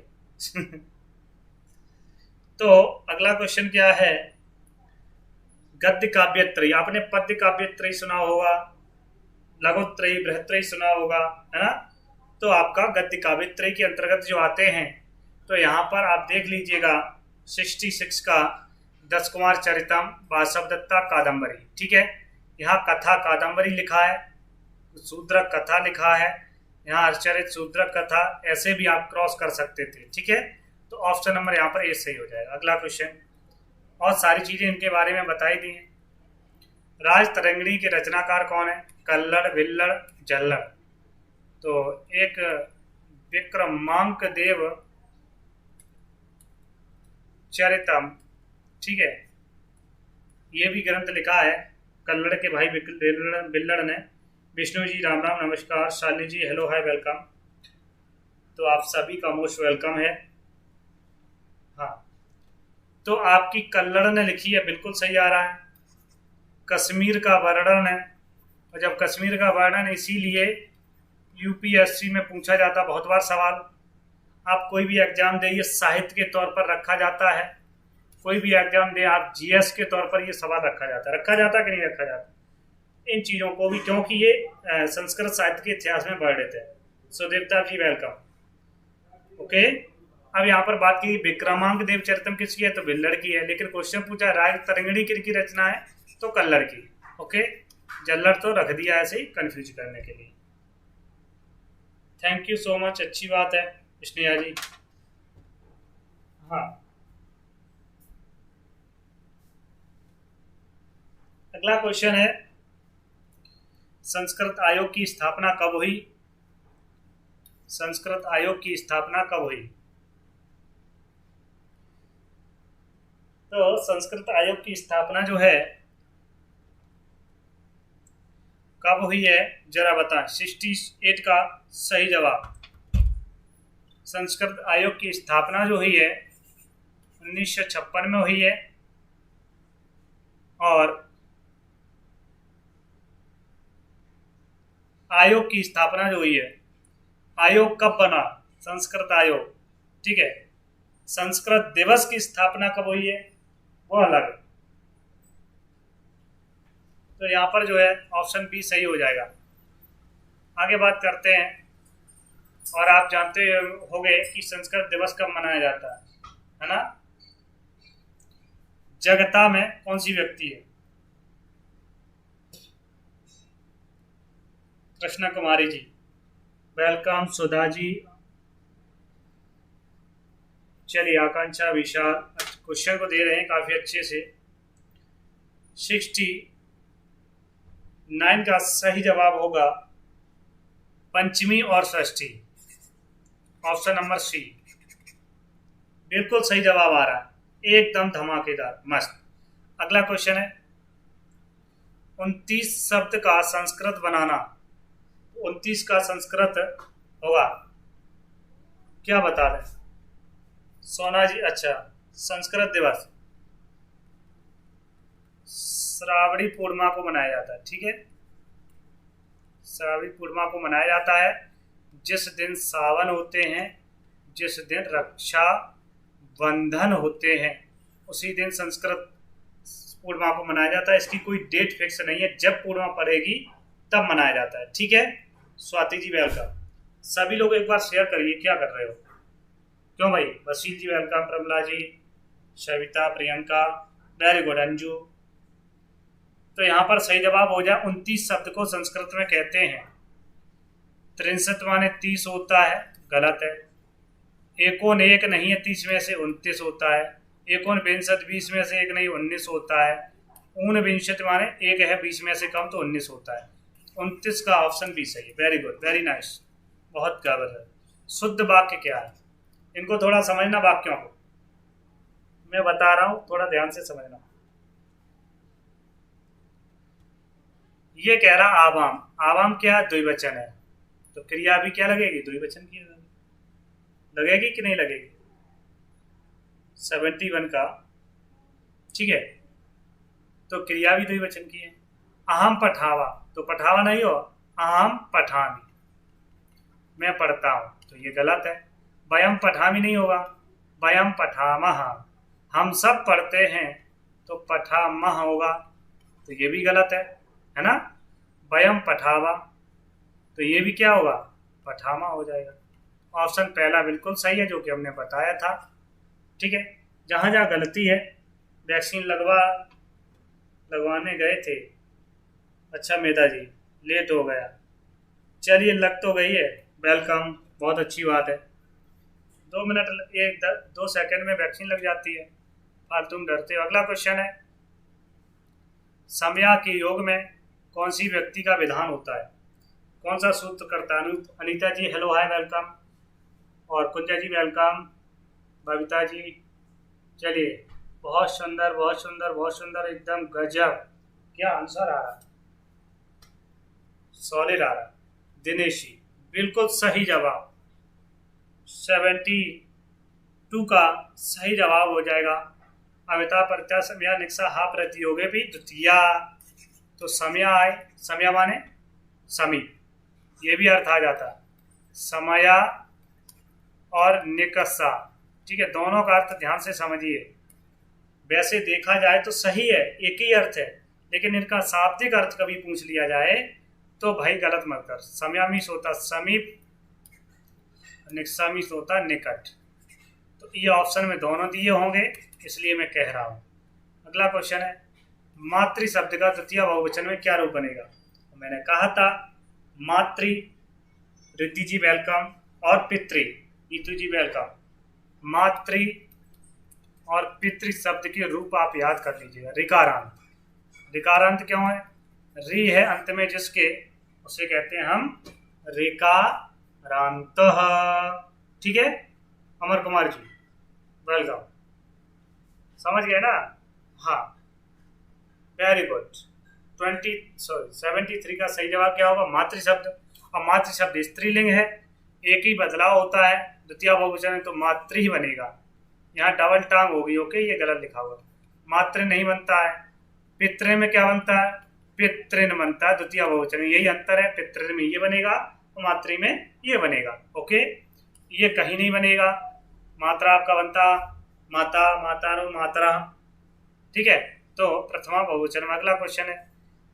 तो अगला क्वेश्चन क्या है, गद्य काव्य त्रयी, आपने पद्य काव्य त्रयी सुना होगा, लघुत्रयी बृहत्त्रयी सुना होगा, है ना। तो आपका गद्य काव्य त्रयी के अंतर्गत जो आते हैं, तो यहाँ पर आप देख लीजिएगा 66 का दस कुमार चरितम, वासव दत्ता कादम्बरी, ठीक है। यहाँ कथा कादम्बरी लिखा है, शूद्रक कथा लिखा है, यहाँ हर्षचरित शूद्रक कथा, ऐसे भी आप क्रॉस कर सकते थे, ठीक है। तो ऑप्शन नंबर यहाँ पर ए सही हो जाएगा। अगला क्वेश्चन, और सारी चीजें इनके बारे में बताई दी हैं। राज तरंगिणी के रचनाकार कौन है, कल्लड़, भिल्लड़, जल्लड़। तो एक विक्रमांक देव चरितम, ठीक है, ये भी ग्रंथ लिखा है कल्लड़ के भाई बिल्लड़ ने। विष्णु जी राम राम, नमस्कार। शालिनी जी हेलो हाय वेलकम। तो आप सभी का मोस्ट वेलकम है। हाँ, तो आपकी कल्लड़ ने लिखी है, बिल्कुल सही आ रहा है। कश्मीर का वर्णन है, और जब कश्मीर का वर्णन, इसीलिए यूपीएससी में पूछा जाता बहुत बार सवाल। आप कोई भी एग्जाम दे, ये साहित्य के तौर पर रखा जाता है। कोई भी एग्जाम दे आप, जीएस के तौर पर ये सवाल रखा जाता कि नहीं रखा जाता, इन चीजों को भी, क्योंकि ये संस्कृत साहित्य के इतिहास में वर्णित है। सुदेवता जी वेलकम। ओके, अब यहाँ पर बात की विक्रमांक देव चरितम किसकी है, तो बिल्लड़ की है। लेकिन क्वेश्चन पूछा राज तरंगिणी की रचना है, तो कल्लड़ की। ओके, जल्लड़ तो रख दिया ऐसे ही कंफ्यूज करने के लिए। थैंक यू सो मच, अच्छी बात है स्नेहा जी। हाँ, अगला क्वेश्चन है, संस्कृत आयोग की स्थापना कब हुई। संस्कृत आयोग की स्थापना कब हुई। तो संस्कृत आयोग की स्थापना जो है कब हुई है, जरा बता। 68 का सही जवाब। संस्कृत आयोग की स्थापना जो हुई है 1956 में हुई है। और आयोग की स्थापना जो हुई है, आयोग कब बना, संस्कृत आयोग, ठीक है। संस्कृत दिवस की स्थापना कब हुई है, वो अलग है। तो यहां पर जो है ऑप्शन बी सही हो जाएगा। आगे बात करते हैं, और आप जानते होंगे कि संस्कृत दिवस कब मनाया जाता है ना। जगता में कौन सी व्यक्ति है, कृष्णा कुमारी जी वेलकम। सुधा जी, चलिए आकांक्षा विशाल क्वेश्चन को दे रहे हैं काफी अच्छे से। 69 का सही जवाब होगा पंचमी और षष्ठी, ऑप्शन नंबर सी। बिल्कुल सही जवाब आ रहा है, एकदम धमाकेदार, मस्त। अगला क्वेश्चन है, 29 शब्द का संस्कृत बनाना, 29 का संस्कृत होगा, क्या बता दें। सोना जी, अच्छा, संस्कृत दिवस श्रावणी पूर्णिमा को मनाया जाता है, ठीक है। श्रावणी पूर्णिमा को मनाया जाता है जिस दिन सावन होते हैं, जिस दिन रक्षा बंधन होते हैं, उसी दिन संस्कृत पूर्णिमा को मनाया जाता है। इसकी कोई डेट फिक्स नहीं है, जब पूर्णिमा पड़ेगी तब मनाया जाता है, ठीक है। स्वाति जी वेलकम। सभी लोग एक बार शेयर करिए क्या कर रहे हो। क्यों भाई, वसील जी वेलकम, प्रमला जी, सविता, प्रियंका, वेरी गुड, अंजू। तो यहाँ पर सही जवाब हो जाए 29 शब्द को संस्कृत में कहते हैं। 63 माने 30 होता है, गलत है। एकोन एक नहीं है 30 में से, 29 होता है। एकोन विंशत 20 में से एक नहीं, 19 होता है। ऊन विंशत माने एक है 20 में से कम, तो 19 होता है। 29 का ऑप्शन भी सही है। वेरी गुड, वेरी नाइस, बहुत काबिल है। शुद्ध वाक्य क्या है, इनको थोड़ा समझना, वाक्यों को मैं बता रहा हूं, थोड़ा ध्यान से समझना। ये कह रहा आवाम, आवाम क्या द्विवचन है, तो क्रिया भी क्या लगेगी, द्विवचन की लगेगी कि नहीं लगेगी। 71 का, ठीक है, तो क्रिया भी द्विवचन की है। अहम पठावा, तो पठावा नहीं हो, अहम पठामी, मैं पढ़ता हूं, तो ये गलत है। वयम पठामी नहीं होगा, वयम पठामह, हम सब पढ़ते हैं, तो पठामह होगा, तो ये भी गलत है ना। वयम पठावा, तो ये भी क्या होगा, पठामा हो जाएगा। ऑप्शन पहला बिल्कुल सही है, जो कि हमने बताया था, ठीक है। जहां जहां गलती है, वैक्सीन लगवाने गए थे, अच्छा मेधा जी, लेट हो गया, चलिए लग तो गई है, वेलकम, बहुत अच्छी बात है। 2 मिनट, 2 सेकंड में वैक्सीन लग जाती है, और तुम डरते हो। अगला क्वेश्चन है, समया के योग में कौन सी व्यक्ति का विधान होता है, कौन सा सूत्र करता है। अनीता जी हेलो हाय वेलकम, और कुंजा जी वेलकम, बबीता जी, चलिए, बहुत सुंदर, बहुत सुंदर, बहुत सुंदर, एकदम गजब, क्या आंसर आ रहा, सॉलिड आ रहा। दिनेश जी बिल्कुल सही जवाब, 72 का सही जवाब हो जाएगा। अमिता प्रत्या समया निक्षा हा प्रतियोगे भी द्वितीया, तो समया आए, समया माने समी, ये भी अर्थ आ जाता, समया और निकसा, ठीक है, दोनों का अर्थ ध्यान से समझिए। वैसे देखा जाए तो सही है, एक ही अर्थ है, लेकिन इनका शाब्दिक अर्थ कभी पूछ लिया जाए तो भाई गलत मत कर। समयामीश होता समीप, निकसामीश होता निकट, तो ये ऑप्शन में दोनों दिए होंगे, इसलिए मैं कह रहा हूं। अगला क्वेश्चन है, मातृ शब्द का तृतीय बहुवचन में क्या रूप बनेगा। तो मैंने कहा था मातृ, रिद्धि जी वेलकम, और पितृ, नीतू जी वेलकम। मातृ और पितृ शब्द के रूप आप याद कर लीजिएगा। रिकारांत, रिकारांत क्यों है, री है अंत में जिसके, उसे कहते हैं हम रिकारांत, ठीक है। अमर कुमार जी वेलकम, समझ गए ना, हाँ, वेरी गुड। 73 का सही जवाब क्या होगा, मातृ शब्द। और मातृ शब्द स्त्रीलिंग है, एक ही बदलाव होता है, द्वितीय बहुवचन है तो मातृ ही बनेगा। यहाँ डबल टांग होगी, ओके, ये गलत लिखा हुआ, मातृ नहीं बनता है। पितृ में क्या बनता है, पितृन बनता है, द्वितीय बहुवचन में, यही अंतर है, पितृ में ये बनेगा और मातृ में ये बनेगा, ओके, ये कहीं नहीं बनेगा। मात्रा आपका बनता माता, मातानु, मातरा, ठीक है। तो प्रथमा बहुवचन में। अगला क्वेश्चन है,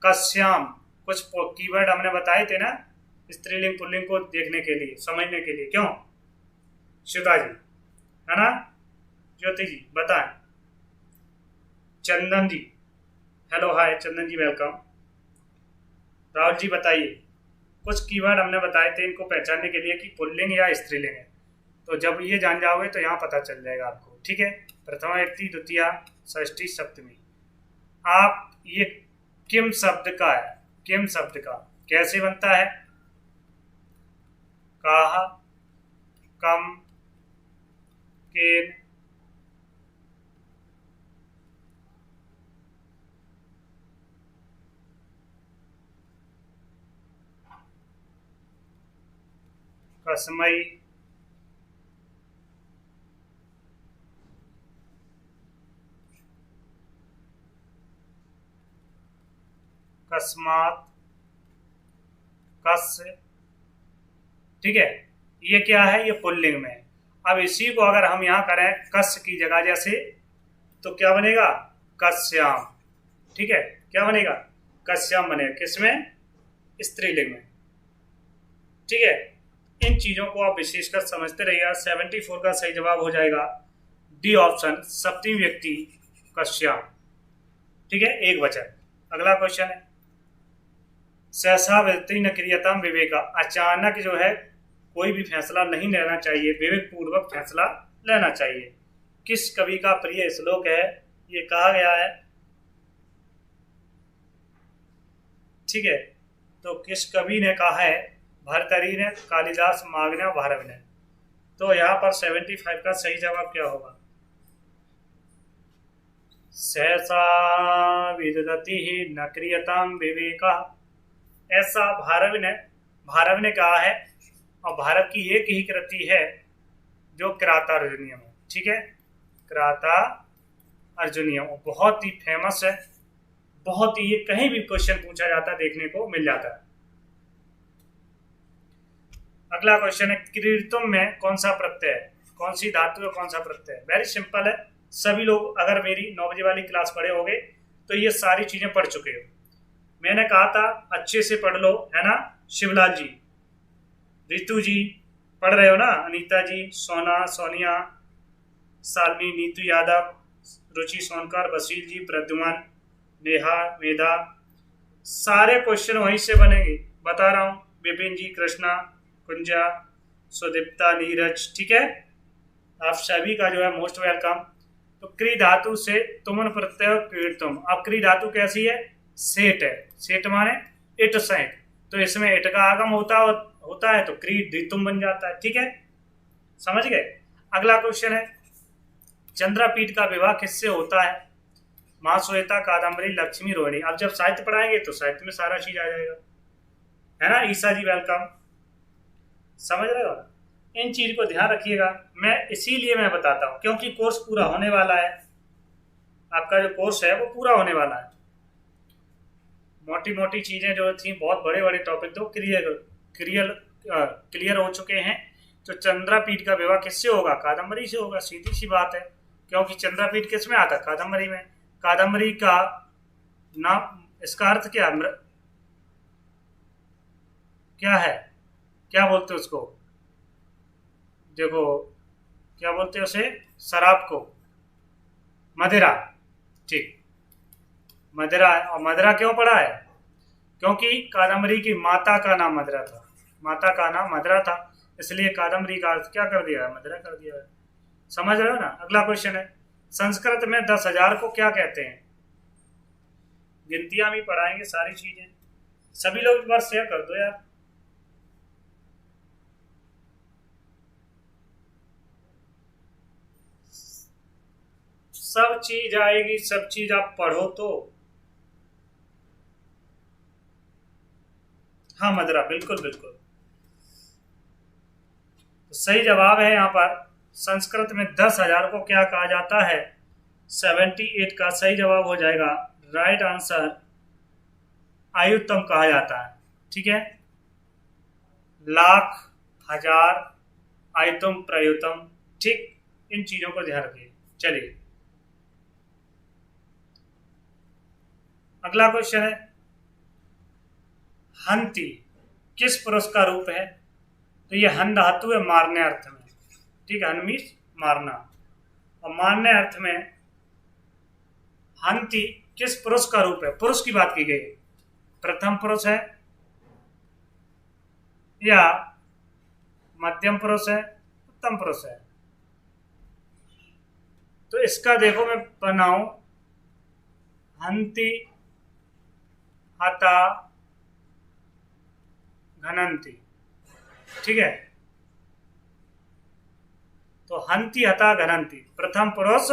कश्याम, कुछ कीवर्ड हमने बताए थे ना स्त्रीलिंग पुल्लिंग को देखने के लिए, समझने के लिए, क्यों श्वेता जी, है ना, ज्योति जी बताएं, चंदन जी हेलो हाय, चंदन जी वेलकम, राहुल जी बताइए। कुछ कीवर्ड हमने बताए थे इनको पहचानने के लिए कि पुल्लिंग या स्त्रीलिंग है, तो जब ये जान जाओगे तो यहाँ पता चल जाएगा आपको, ठीक है। प्रथमा व्यक्ति, द्वितीया, षष्ठी, सप्तमी। आप ये किम शब्द का है, किम शब्द का कैसे बनता है, काहा, कम, केन, कसमई, कस्मात, कस्य, ठीक है। ये क्या है, ये पुल्लिंग में। अब इसी को अगर हम यहाँ करें कस्य की जगह जैसे, तो क्या बनेगा, कस्याम, ठीक है। क्या बनेगा, कस्याम बनेगा, किसमें, स्त्रीलिंग में, ठीक है। इन चीजों को आप विशेषकर समझते रहिएगा। 74 का सही जवाब हो जाएगा डी ऑप्शन, सप्तमी व्यक्ति कस्याम, ठीक है, एक वचन। अगला क्वेश्चन है, सहसा व्यक्ति न क्रियताम विवेका, अचानक जो है कोई भी फैसला नहीं लेना चाहिए, विवेक पूर्वक फैसला लेना चाहिए। किस कवि का प्रिय श्लोक है, ये कहा गया है, ठीक है। तो किस कवि ने कहा है, भर्तृहरि ने, कालिदास, मागना, भारवी ने। तो यहाँ पर 75 का सही जवाब क्या होगा, सहसा विदधति न क्रियताम विवेका, ऐसा भारवी ने कहा है। और भारत की एक ही कृति है जो किराता अर्जुनीयम है, ठीक है, किराता अर्जुनीयम, बहुत ही फेमस है, बहुत ही, ये कहीं भी क्वेश्चन पूछा जाता है देखने को मिल जाता है। अगला क्वेश्चन है, क्रीडतुम में कौन सा प्रत्यय है, कौन सी धातु है, कौन सा प्रत्यय है। वेरी सिंपल है, सभी लोग अगर मेरी 9 बजे वाली क्लास पढ़े होंगे तो ये सारी चीजें पढ़ चुके हो। मैंने कहा था अच्छे से पढ़ लो, है ना। शिवलाल जी, रितु जी पढ़ रहे हो ना, अनीता जी, सोना, सोनिया, सालनी, नीतू यादव, रुचि सोनकर, बशीर जी, प्रद्युमन, नेहा, मेधा, सारे क्वेश्चन वहीं से बनेंगे, बता रहा हूं। विपिन जी, कृष्णा, कुंजा, सुदीप्ता, नीरज, ठीक है, आप सभी का जो है मोस्ट वेलकम। तो क्री धातु से तुमन प्रत्यय क्रीडतुम। अब क्री धातु कैसी है, सेठ है, सेठ माने इट सेठ, तो इसमें इट का आगम होता है तो क्रीडितुम बन जाता है, ठीक है, समझ गए। अगला क्वेश्चन है, चंद्रपीठ का विवाह किससे होता है, महाश्वेता, कादम्बरी, लक्ष्मी, रोहिणी। अब जब साहित्य पढ़ाएंगे तो साहित्य में सारा चीज आ जाएगा, है ना। ईसा जी वेलकम, समझ रहे हो ना। इन चीज को ध्यान रखिएगा, मैं इसीलिए मैं बताता हूं क्योंकि कोर्स पूरा होने वाला है, आपका जो कोर्स है वो पूरा होने वाला है। मोटी मोटी चीजें जो थी, बहुत बड़े बड़े टॉपिक तो क्लियर हो चुके हैं। तो चंद्रपीठ का विवाह किससे होगा, कादम्बरी से होगा, सीधी सी बात है, क्योंकि चंद्रपीठ किस में आता है, कादम्बरी में। कादम्बरी का नाम, इसका अर्थ क्या है, क्या बोलते हैं उसको, देखो क्या बोलते हैं उसे, शराब को, मदिरा, ठीक, मदिरा। और मदिरा क्यों पड़ा है, क्योंकि कादम्बरी की माता का नाम मदिरा था, माता का नाम मदिरा था, इसलिए कादम्बरी का अर्थ क्या कर दिया है, मदिरा कर दिया है, समझ रहे हो ना। अगला क्वेश्चन है, संस्कृत में 10,000 को क्या कहते हैं। गिनतियां भी पढ़ाएंगे, सारी चीजें, सभी लोग एक बार शेयर कर दो यार। सब चीज आएगी, सब चीज आप पढ़ो तो। हाँ मदरा, बिल्कुल बिल्कुल, तो सही जवाब है यहाँ पर, संस्कृत में 10,000 को क्या कहा जाता है, 78 का सही जवाब हो जाएगा, राइट आंसर आयुतम कहा जाता है, ठीक है। लाख, हजार, आयुतम, प्रयुतम, ठीक, इन चीजों को ध्यान रखिए। चलिए अगला क्वेश्चन है, हंति किस पुरुष का रूप है। तो ये हन धातु है मारने अर्थ में, ठीक है, हन मीन्स मारना, और मारने अर्थ में हंति किस पुरुष का रूप है, पुरुष की बात की गई, प्रथम पुरुष है या मध्यम पुरुष है, उत्तम पुरुष है। तो इसका देखो मैं बनाऊं, हंति, हता, घनंती, ठीक है। तो हंति, हता, घनंती, प्रथम पुरुष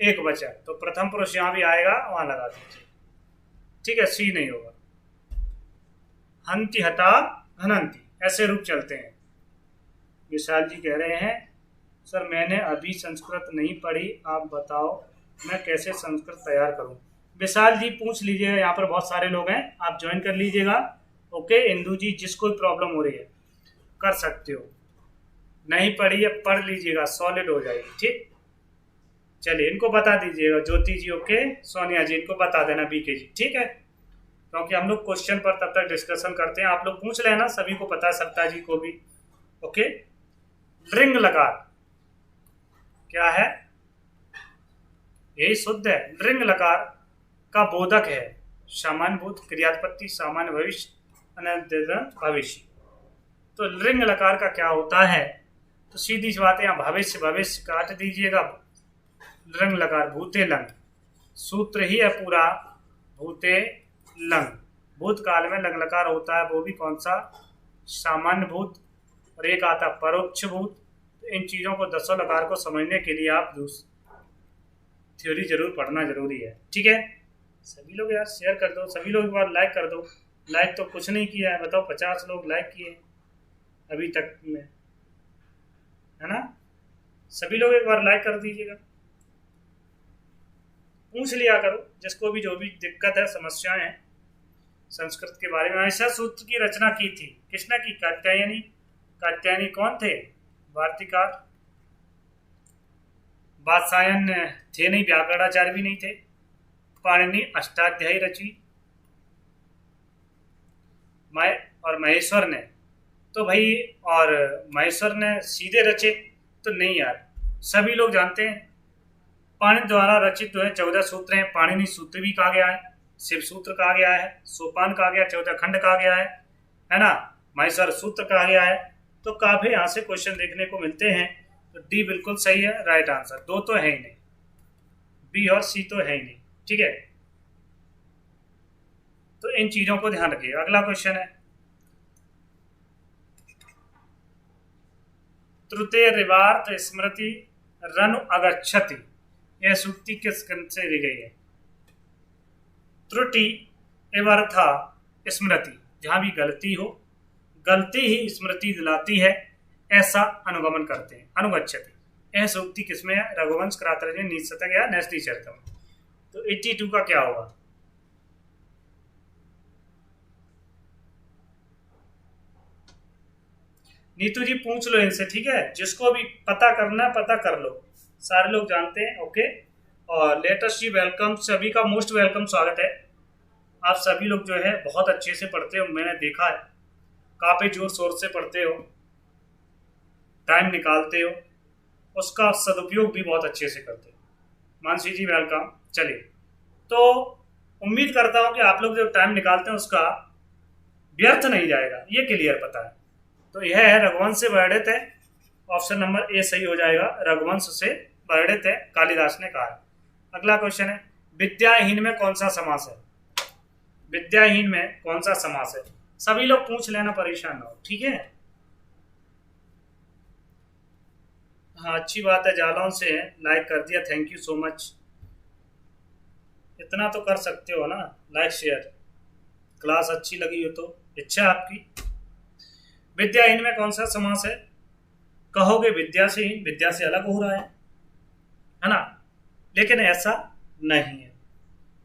एक वचन, तो प्रथम पुरुष यहां भी आएगा, वहां लगा दीजिए, ठीक है, सी नहीं होगा। हंति, हता, घनंती, ऐसे रूप चलते हैं। विशाल जी कह रहे हैं, सर मैंने अभी संस्कृत नहीं पढ़ी, आप बताओ मैं कैसे संस्कृत तैयार करूं। विशाल जी पूछ लीजिएगा, यहाँ पर बहुत सारे लोग हैं, आप ज्वाइन कर लीजिएगा। ओके, इंदू जी जिसको भी प्रॉब्लम हो रही है कर सकते हो, नहीं पढ़ी है पढ़ लीजिएगा, सॉलिड हो जाएगी। ठीक, चलिए इनको बता दीजिएगा, ज्योति जी ओके, सोनिया जी इनको बता देना, बीके जी ठीक है, क्योंकि हम लोग क्वेश्चन पर तब तक डिस्कशन करते हैं, आप लोग पूछ लेना, सभी को पता है, सत्ता जी को भी। ओके, लिंग लकार क्या है, यही शुद्ध है, लिंग लकार का बोधक है सामान्य भूत, क्रियात्पत्ति, सामान्य भविष्य, अनंत भविष्य। तो लिंग लकार का क्या होता है, तो सीधी सी बात है, यहाँ भविष्य भविष्य काट दीजिएगा, लिंग लकार भूते लंग, सूत्र ही है पूरा, भूते लंग, भूतकाल में लंग लकार होता है, वो भी कौन सा, सामान्य भूत, और एक आता परोक्ष भूत। तो इन चीजों को 10 लकार को समझने के लिए आप थ्योरी जरूर पढ़ना जरूरी है। ठीक है, सभी लोग यार शेयर कर दो, सभी लोग एक बार लाइक कर दो, लाइक तो कुछ नहीं किया है, बताओ 50 लोग लाइक किए अभी तक में, है ना, सभी लोग एक बार लाइक कर दीजिएगा, पूछ लिया करो जिसको भी जो भी दिक्कत है, समस्याएं हैं संस्कृत के बारे में। ऐसा सूत्र की रचना की थी किसने की, कात्यायनी। कात्यायनी कौन थे, वार्तिकार, वात्सायन थे नहीं, व्याकरणाचार्य भी नहीं थे, पाणिनि अष्टाध्यायी रची, और महेश्वर ने, तो भाई और महेश्वर ने सीधे रचे तो नहीं यार, सभी लोग जानते हैं पाणिनि द्वारा रचित जो है 14 सूत्र हैं, पाणिनि सूत्र भी कहा गया है, शिव सूत्र कहा गया है, सोपान कहा गया, 14 खंड कहा गया है ना, महेश्वर सूत्र कहा गया है। तो काफी यहाँ से क्वेश्चन देखने को मिलते हैं, तो डी बिल्कुल सही है, राइट आंसर, दो तो है ही नहीं, बी और सी तो है ही नहीं। ठीक है, तो इन चीजों को ध्यान रखिए। अगला क्वेश्चन है, त्रुते रिवार्थ स्मृति रनु अगच्छति, यह सूक्ति किस ग्रंथ से दी गई है। त्रुटि एवरथा स्मृति, जहां भी गलती हो, गलती ही स्मृति दिलाती है, ऐसा अनुगमन करते हैं, अनुगच्छति। यह सूक्ति किसमें है, रघुवंश, क्रातरजन, नीति शतक या नैष्ठि चरितम। तो 82 का क्या होगा, नीतू जी पूछ लो इनसे, ठीक है, जिसको भी पता करना पता कर लो, सारे लोग जानते हैं। ओके, और लेटेस्ट जी वेलकम, सभी का मोस्ट वेलकम स्वागत है। आप सभी लोग जो है बहुत अच्छे से पढ़ते हो, मैंने देखा है, काफी जोर शोर से पढ़ते हो, टाइम निकालते हो, उसका सदुपयोग भी बहुत अच्छे से करते हो। मानसी जी वेलकम। चलिए, तो उम्मीद करता हूं कि आप लोग जो टाइम निकालते हैं उसका व्यर्थ नहीं जाएगा, ये क्लियर पता है। तो यह है रघुवंश से वर्णित है, ऑप्शन नंबर ए सही हो जाएगा, रघुवंश से वर्णित है, कालिदास ने कहा है। अगला क्वेश्चन है, विद्याहीन में कौन सा समास है, विद्याहीन में कौन सा समास है, सभी लोग पूछ लेना, परेशान ना हो। ठीक है, हाँ अच्छी बात है, जालौन से लाइक कर दिया, थैंक यू सो मच। इतना तो कर सकते हो ना, लाइक शेयर, क्लास अच्छी लगी हो तो इच्छा आपकी। विद्याहीन में कौन सा समास है, कहोगे विद्या से हीन, विद्या से अलग हो रहा है ना, लेकिन ऐसा नहीं है,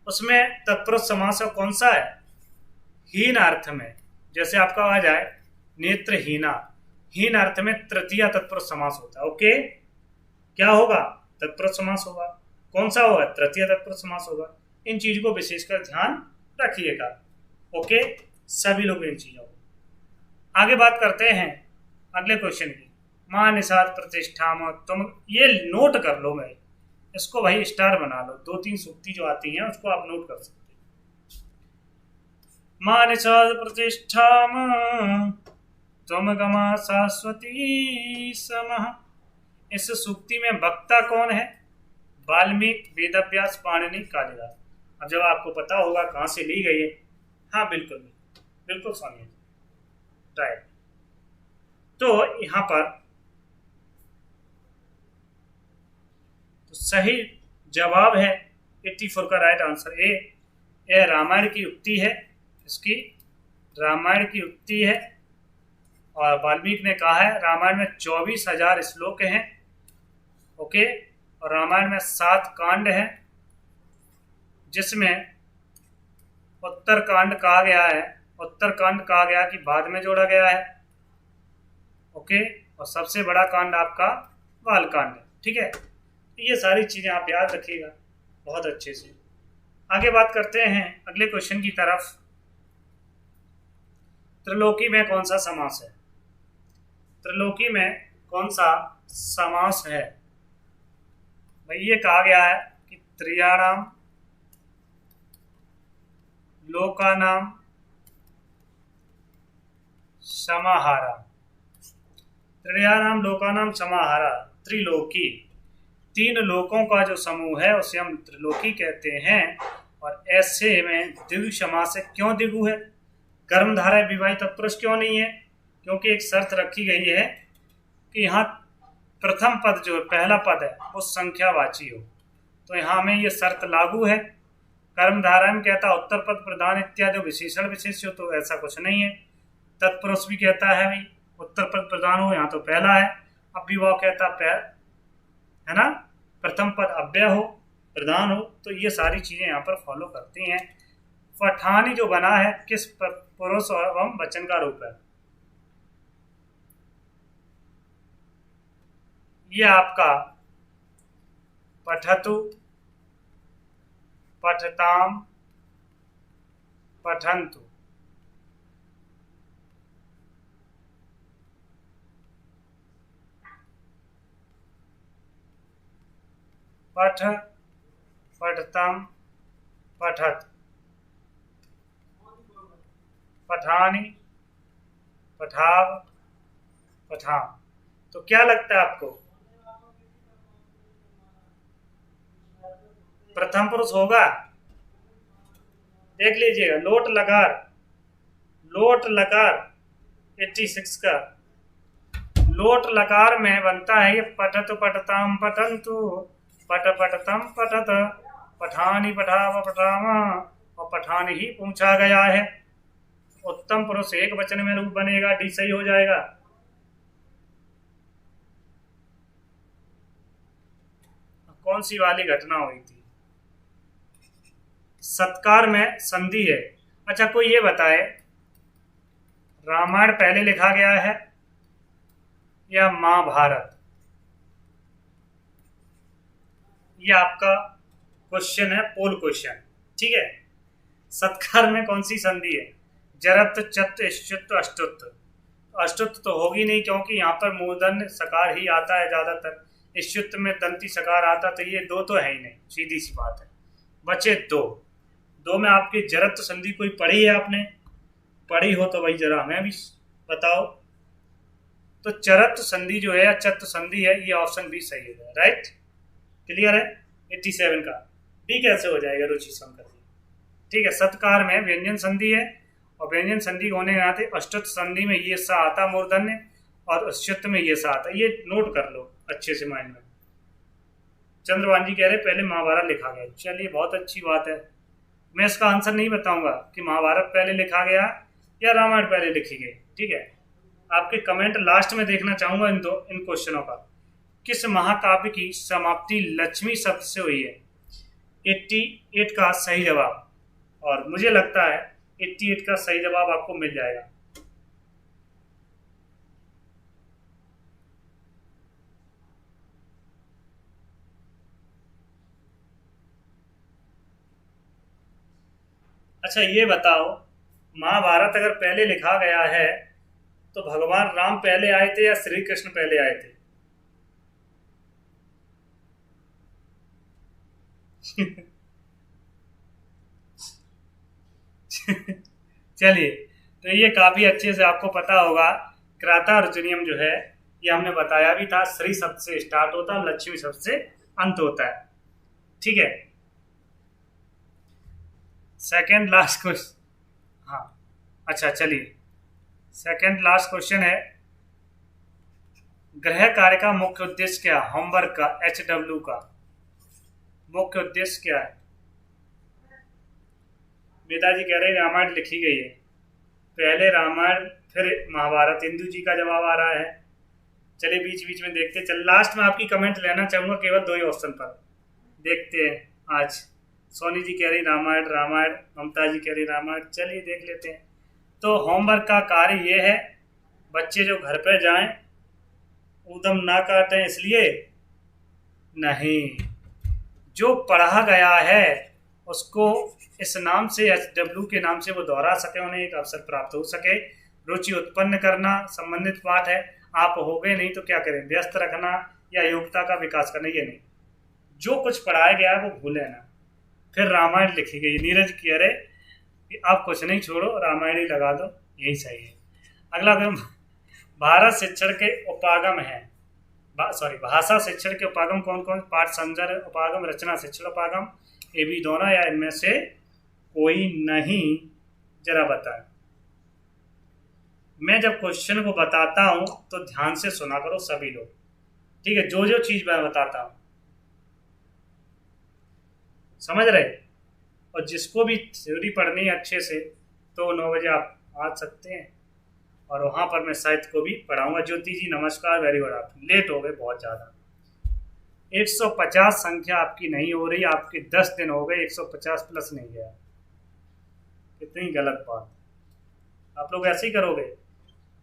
उसमें तत्पुरुष समास कौन सा है, हीन अर्थ में, जैसे आपका आ जाए नेत्रहीना, हीन अर्थ में तृतीय तत्पुरुष समास होता है। ओके, क्या होगा, तत्पुरुष समास होगा, कौन सा होगा, तृतीय तत्पुरुष समास होगा। इन चीज को विशेषकर ध्यान रखिएगा। ओके, सभी लोग इन चीजों को। आगे बात करते हैं अगले क्वेश्चन की, मां निषाद प्रतिष्ठा में, तुम ये नोट कर लो, मैं इसको भाई स्टार बना लो, 2-3 सूक्ति जो आती हैं उसको आप नोट कर सकते हैं। मां निषाद प्रतिष्ठा तुम गमा शाश्वती समः, इस सूक्ति में वक्ता कौन है, वाल्मीकि, वेदव्यास, पाणिनि, कालिदास। अब जब आपको पता होगा कहां से ली गई है, हाँ बिल्कुल बिल्कुल स्वामी, राइट। तो यहां पर तो सही जवाब है 84 का राइट आंसर ए, यह रामायण की उक्ति है, इसकी रामायण की उक्ति है, और वाल्मीकि ने कहा है, रामायण में 24,000 श्लोक हैं। ओके, और रामायण में 7 कांड हैं, जिसमें उत्तरकांड कहा गया है, उत्तरकांड कहा गया कि बाद में जोड़ा गया है। ओके, और सबसे बड़ा कांड आपका बालकांड है। ठीक है, ये सारी चीजें आप याद रखिएगा बहुत अच्छे से। आगे बात करते हैं अगले क्वेश्चन की तरफ। त्रिलोकी में कौन सा समास है? त्रिलोकी में कौन सा समास है? भाई ये कहा गया है कि त्रियाणाम लोकानाम समाहारा। त्रियाणाम लोकानाम समाहारा, त्रिलोकी, तीन लोकों का जो समूह है उसे हम त्रिलोकी कहते हैं। और ऐसे में द्विगु समास है। क्यों द्विगु है? कर्मधारय विवाही तत्पुरुष क्यों नहीं है? क्योंकि एक शर्त रखी गई है कि यहाँ प्रथम पद जो है, पहला पद है, वो संख्यावाची हो। तो यहाँ में ये शर्त लागू है। कर्मधारय में कहता उत्तर पद प्रधान इत्यादि विशेषण विशेष हो, तो ऐसा कुछ नहीं है। तत्पुरुष भी कहता है भाई उत्तर पद प्रधान हो, यहाँ तो पहला है। अब विवाह कहता है ना, प्रथम पद अव्यय हो, प्रधान हो। तो ये सारी चीजें यहाँ पर फॉलो करती हैं। पठानी जो बना है किस पुरुष एवं वचन का रूप है? ये आपका पठतु, पठताम, पठन्तु। पठ, पठतम, पठत, पठानी, पठाव, पठाम। तो क्या लगता है आपको प्रथम पुरुष होगा? देख लीजिएगा, लोट लकार, लोट लकार 86 का लोट लकार में बनता है ये पठत पठताम पठन्तु, पठ पठतम पठत, पठानी पठाव पठावा, और पठान ही पूछा गया है। उत्तम पुरुष एक वचन में रूप बनेगा, डी सही हो जाएगा। कौन सी वाली घटना हुई थी? सत्कार में संधि है। अच्छा, कोई ये बताए रामायण पहले लिखा गया है या महाभारत? ये आपका क्वेश्चन है, पोल क्वेश्चन। ठीक है, सत्कार में कौन सी संधि है? जरत, चत, इष्टुत, अष्टुत। अष्टुत तो होगी नहीं, क्योंकि यहाँ पर मूर्धन्य सकार ही आता है ज्यादातर। इष्टुत में दंती सकार आता, तो ये दो तो है ही नहीं, सीधी सी बात है। बचे दो। दो में आपकी जरत संधि कोई पढ़ी है आपने? पढ़ी हो तो भाई जरा हमें भी बताओ। तो चरत संधि जो है या चत संधि है, ये ऑप्शन बी सही है। राइट, क्लियर है? 87 का डी कैसे हो जाएगा? रुचि शंकर जी। ठीक है, सत्कार में व्यंजन संधि है, और व्यंजन संधि होने के नाते अष्टुत संधि में ये सा आता मूर्धन्य, और अष्टुत में ये सा आता। ये नोट कर लो अच्छे से माइंड में। चंद्रवान जी कह रहे पहले महाभारत लिखा गया। चलिए, बहुत अच्छी बात है। मैं इसका आंसर नहीं बताऊंगा कि महाभारत पहले लिखा गया या रामायण पहले लिखी गई। ठीक है, आपके कमेंट लास्ट में देखना चाहूंगा इन क्वेश्चनों का। किस महाकाव्य की समाप्ति लक्ष्मी शब्द से हुई है? 88 का सही जवाब, और मुझे लगता है 88 का सही जवाब आपको मिल जाएगा। अच्छा, ये बताओ, महाभारत अगर पहले लिखा गया है तो भगवान राम पहले आए थे या श्री कृष्ण पहले आए थे? चलिए, तो ये काफी अच्छे से आपको पता होगा। क्राता अर्जुनियम जो है, ये हमने बताया भी था, श्री शब्द से स्टार्ट होता है, लक्ष्मी शब्द से अंत होता है। ठीक है, सेकेंड लास्ट क्वेश्चन। हाँ, अच्छा चलिए, सेकेंड लास्ट क्वेश्चन है, गृह कार्य का मुख्य उद्देश्य क्या? होमवर्क का, HW का मुख्य उद्देश्य क्या है? वेदा जी कह रहे हैं रामायण लिखी गई है। पहले रामायण फिर महाभारत। इंदु जी का जवाब आ रहा है। चलिए, बीच बीच में देखते चल। लास्ट में आपकी कमेंट लेना चाहूंगा केवल 2 ही ऑप्शन पर। देखते हैं आज सोनी जी कह रही रामायण रामायण, ममता जी कह रही रामायण। चलिए देख लेते हैं। तो होमवर्क का कार्य ये है, बच्चे जो घर पे जाएं ऊधम ना काटें, इसलिए नहीं, जो पढ़ा गया है उसको इस नाम से, HW के नाम से वो दोहरा सके, उन्हें एक अवसर प्राप्त हो सके। रुचि उत्पन्न करना संबंधित पाठ है। आप हो गए नहीं तो क्या करें, व्यस्त रखना या योग्यता का विकास करना, ये नहीं, जो कुछ पढ़ाया गया है वो भूले ना। फिर रामायण लिखी गई, नीरज की अरे आप कुछ नहीं छोड़ो, रामायण ही लगा दो, यही सही है। अगला भारत शिक्षण के उपागम है, सॉरी भाषा शिक्षण के उपागम कौन कौन? पाठ संदर्भ उपागम, रचना शिक्षण उपागम, ये भी दोनों या इनमें से कोई नहीं? जरा बताएं। मैं जब क्वेश्चन को बताता हूं तो ध्यान से सुना करो सभी लोग, ठीक है? जो जो चीज मैं बताता हूं समझ रहे? और जिसको भी थ्योरी पढ़नी है अच्छे से तो 9 बजे आप आ सकते हैं, और वहां पर मैं साहित्य को भी पढ़ाऊंगा। ज्योति जी नमस्कार, वेरी गुड। आप लेट हो गए बहुत ज़्यादा। 150 संख्या आपकी नहीं हो रही, आपके 10 दिन हो गए, 150 प्लस नहीं गया। कितनी गलत बात। आप लोग ऐसे ही करोगे?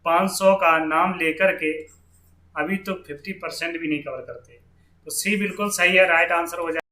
500 का नाम लेकर के अभी तो 50% भी नहीं कवर करते। तो सी बिल्कुल सही है, राइट आंसर हो जाए।